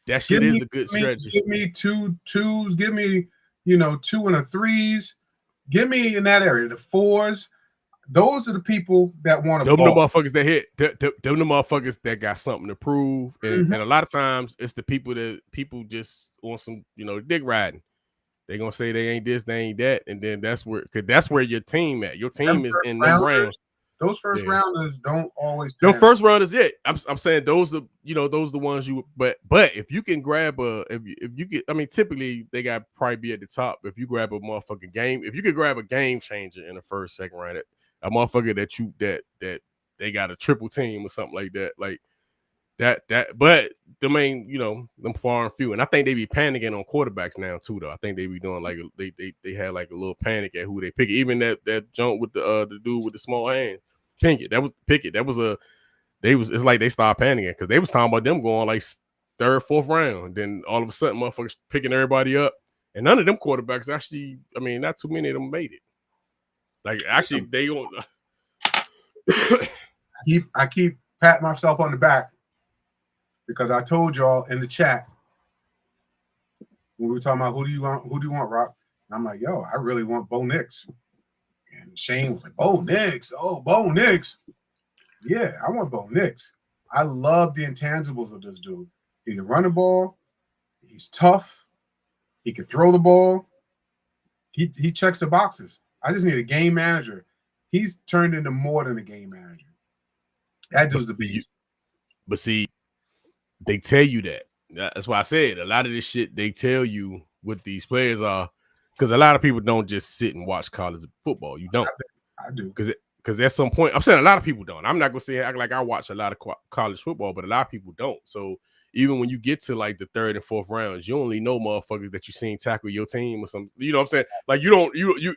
that shit is a good strategy. Give me two twos. Give me 2 and a 3s. Give me in that area the 4s. Those are the people that want to. Them the motherfuckers that hit. Them the motherfuckers that got something to prove, and a lot of times it's the people just want some dick riding. They gonna say they ain't this, they ain't that, and then that's where your team at. Your team is in them rounds. Those first rounders don't always. The first rounders, yeah. I'm saying those are those are the ones you. But if you can grab if you get, I mean, typically they got probably be at the top. If you grab a motherfucking game, if you could grab a game changer in the first, second round, a motherfucker that they got a triple team or something like that, like that. But the main, them far and few, and I think they be panicking on quarterbacks now too. Though I think they be doing like they had like a little panic at who they pick. Even that jump with the dude with the small hands. Pickett. It's like they stopped panicking because they was talking about them going like 3rd, 4th round. Then all of a sudden, motherfuckers picking everybody up, and none of them quarterbacks actually. I mean, not too many of them made it. Like actually, they don't. I keep patting myself on the back because I told y'all in the chat when we were talking about who do you want, Rock? And I'm like, yo, I really want Bo Nix. And Shane was like, Bo Nix. Oh, Bo Nix. Yeah, I want Bo Nix. I love the intangibles of this dude. He can run the ball. He's tough. He can throw the ball. He checks the boxes. I just need a game manager. He's turned into more than a game manager. That dude's a beast. But see, they tell you that. That's why I said a lot of this shit they tell you what these players are, because a lot of people don't just sit and watch college football. You don't. I do. Because at some point, I'm saying a lot of people don't. I'm not gonna say act like I watch a lot of college football, but a lot of people don't. So even when you get to like the third and fourth rounds, you only know motherfuckers that you seen tackle your team or something. You know what I'm saying? Like you don't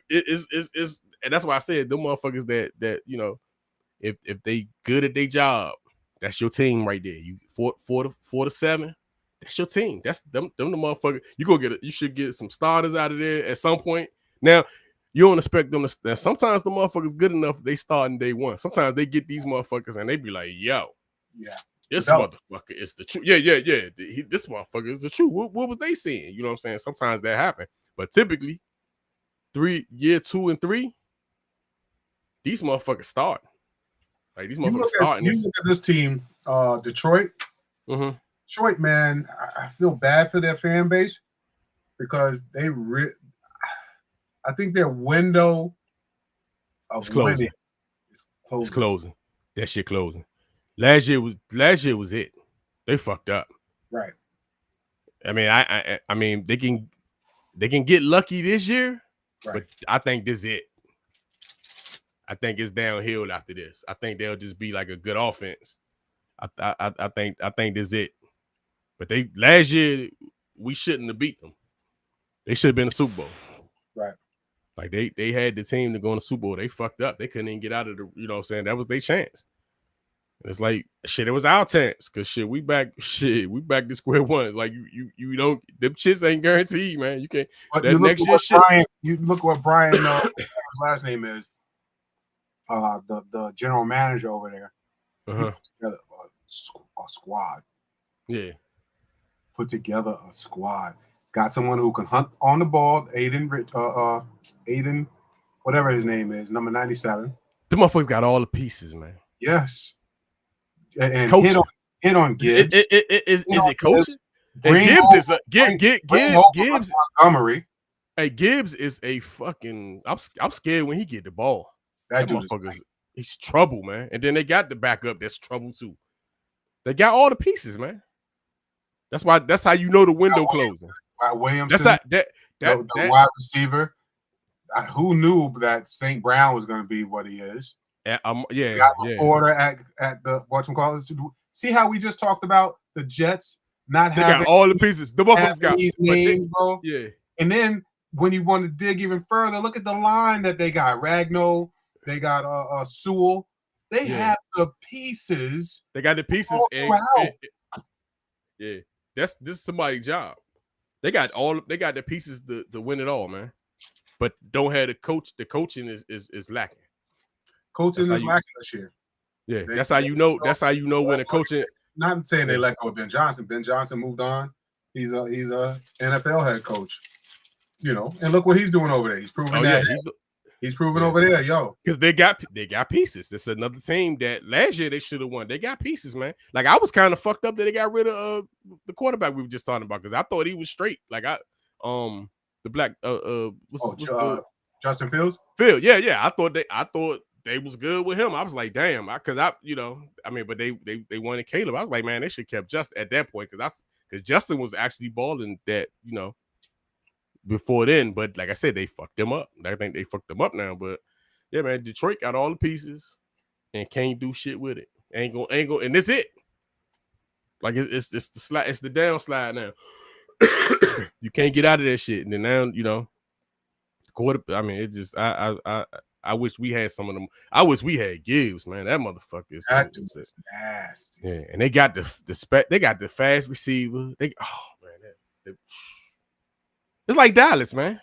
it's and that's why I said the motherfuckers that you know, if they good at their job, that's your team right there. You 4 to 7. That's your team. That's them the motherfuckers. You should get some starters out of there at some point. Now, you don't expect them to. Sometimes the motherfuckers good enough. They start in day one. Sometimes they get these motherfuckers and they be like, "Yo, yeah, this motherfucker is the truth. Yeah. This motherfucker is the truth. What was they seeing? You know what I'm saying? Sometimes that happen, but typically, year 2 and 3, these motherfuckers start. Like these motherfuckers starting. You look at this team, Detroit. Mm-hmm. Detroit, man, I feel bad for their fan base because I think their window of winning is closing. It's closing. That shit closing. Last year was it. They fucked up. Right. I mean, I mean they can get lucky this year, right. But I think this is it. I think it's downhill after this. I think they'll just be like a good offense. I think this is it. But last year we shouldn't have beat them. They should have been a Super Bowl. Right. Like they had the team to go in the Super Bowl. They fucked up. They couldn't even get out of the, you know what I'm saying? That was their chance. And it's like shit, it was our chance. Cause we back to square one. Like you don't, them shits ain't guaranteed, man. You can't but you look at what you look what Brian his last name is. The general manager over there. Uh-huh. Put together a squad. Yeah. Put together a squad. Got someone who can hunt on the ball. Aiden, whatever his name is, number 97. The motherfuckers got all the pieces, man. Yes. And hit on Gibbs. Is it coaching? And Gibbs Montgomery. Hey, Gibbs is a fucking. I'm scared when he get the ball. That motherfucker's he's trouble, man. And then they got the backup that's trouble too. They got all the pieces, man. That's how you know the window closing. Williamson. That's the wide receiver. Who knew that St. Brown was going to be what he is? Yeah. Got the order at the whatchamacallit. See how we just talked about the Jets not having got all the pieces. The motherfuckers got these names, bro. Yeah. And then when you want to dig even further, look at the line that they got. Ragnow, they got Sewell. They have the pieces. They got the pieces. Yeah, this is somebody's job. They got the pieces to win it all, man. But don't have the coach. The coaching is lacking. Coaching is lacking this year. Yeah, that's how you know. That's how you know when the coaching. Not saying they let go of Ben Johnson. Ben Johnson moved on. He's a NFL head coach. You know, and look what he's doing over there. He's proving that. He's proving over there, yo. Because they got pieces. That's another team that last year they should have won. They got pieces, man. Like I was kind of fucked up that they got rid of the quarterback we were just talking about because I thought he was straight. Like the black Justin Fields. Yeah. I thought they was good with him. I was like, damn, but they wanted Caleb. I was like, man, they should have kept Justin at that point because Justin was actually balling that, you know, before then. But like I said, they fucked them up. I think they fucked them up now. But yeah, man, Detroit got all the pieces and can't do shit with it. Ain't go, and that's it. Like it's the slide, it's the downslide now. You can't get out of that shit. And then now, you know, I mean, it just I wish we had some of them. I wish we had Gibbs, man. That motherfucker is nasty. Yeah, and they got they got the fast receiver. It's like Dallas, man.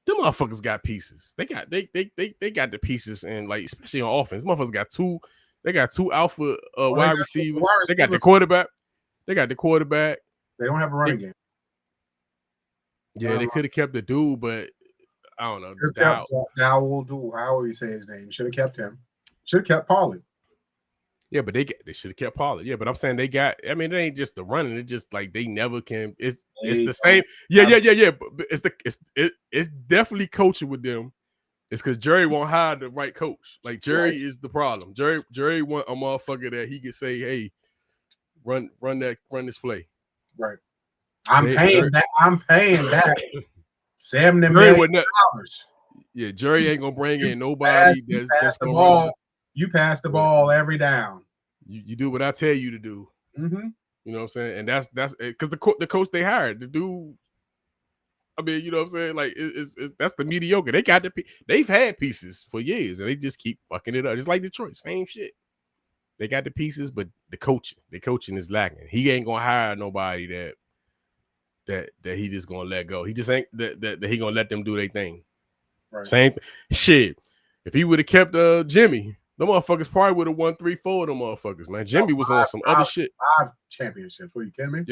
Them motherfuckers got pieces. They got the pieces, and like especially on offense, motherfuckers got two. They got two alpha wide receivers. They got the quarterback. They don't have a running game. Yeah, they could have kept the dude, but I don't know. However you say his name, should have kept him. Should have kept Pollard. Yeah, but they should have kept Pollard. Yeah, but I'm saying they got. I mean, it ain't just the running. It's just like they never can. It's the same. Yeah. But it's definitely coaching with them. It's because Jerry won't hire the right coach. Like Jerry is the problem. Jerry want a motherfucker that he can say, "Hey, run this play." Right. I'm paying that $70 million. Yeah, Jerry ain't gonna bring in nobody that's gonna run. You pass the ball every down. You do what I tell you to do. Mm-hmm. You know what I'm saying? And that's because the coach they hired, the dude. I mean, you know what I'm saying? Like, it's that's the mediocre. They've had pieces for years, and they just keep fucking it up. It's like Detroit, same shit. They got the pieces, but the coaching is lacking. He ain't gonna hire nobody that he just gonna let go. He just ain't that he gonna let them do their thing. Right. Same shit. If he would have kept Jimmy, the motherfuckers probably would have won 3-4 of them motherfuckers, man. Jimmy was on some other shit. 5 championships. What, you kidding me?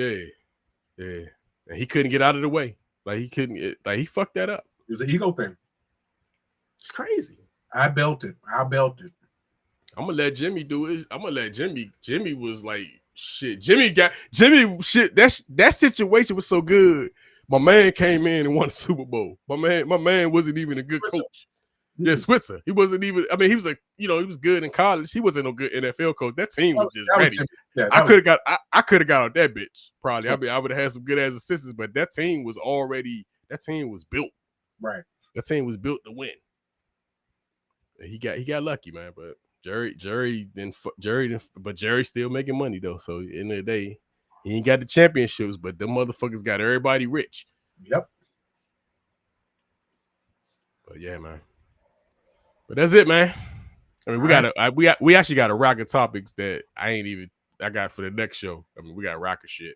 Yeah. And he couldn't get out of the way. Like he couldn't. He fucked that up. It was an ego thing. It's crazy. I built it. I'm gonna let Jimmy do it. I'm gonna let Jimmy. Jimmy was like shit. Jimmy shit. That situation was so good. My man came in and won a Super Bowl. My man wasn't even a good coach. Yeah, Switzer. He wasn't even. I mean, he was he was good in college. He wasn't no good NFL coach. That team was just ready. I could have got on that bitch probably. I mean, I would have had some good ass assistants, but that team was built. Right. That team was built to win. And he got lucky, man. But Jerry still making money though. So at the end of the day, he ain't got the championships, but them motherfuckers got everybody rich. Yep. But yeah, man. But that's it, man. I mean, we actually got a rack of topics that I got for the next show. I mean, we got rocket shit.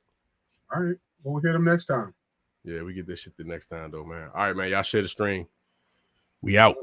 All right. We'll hit them next time. Yeah, we get this shit the next time though, man. All right, man. Y'all share the stream. We out.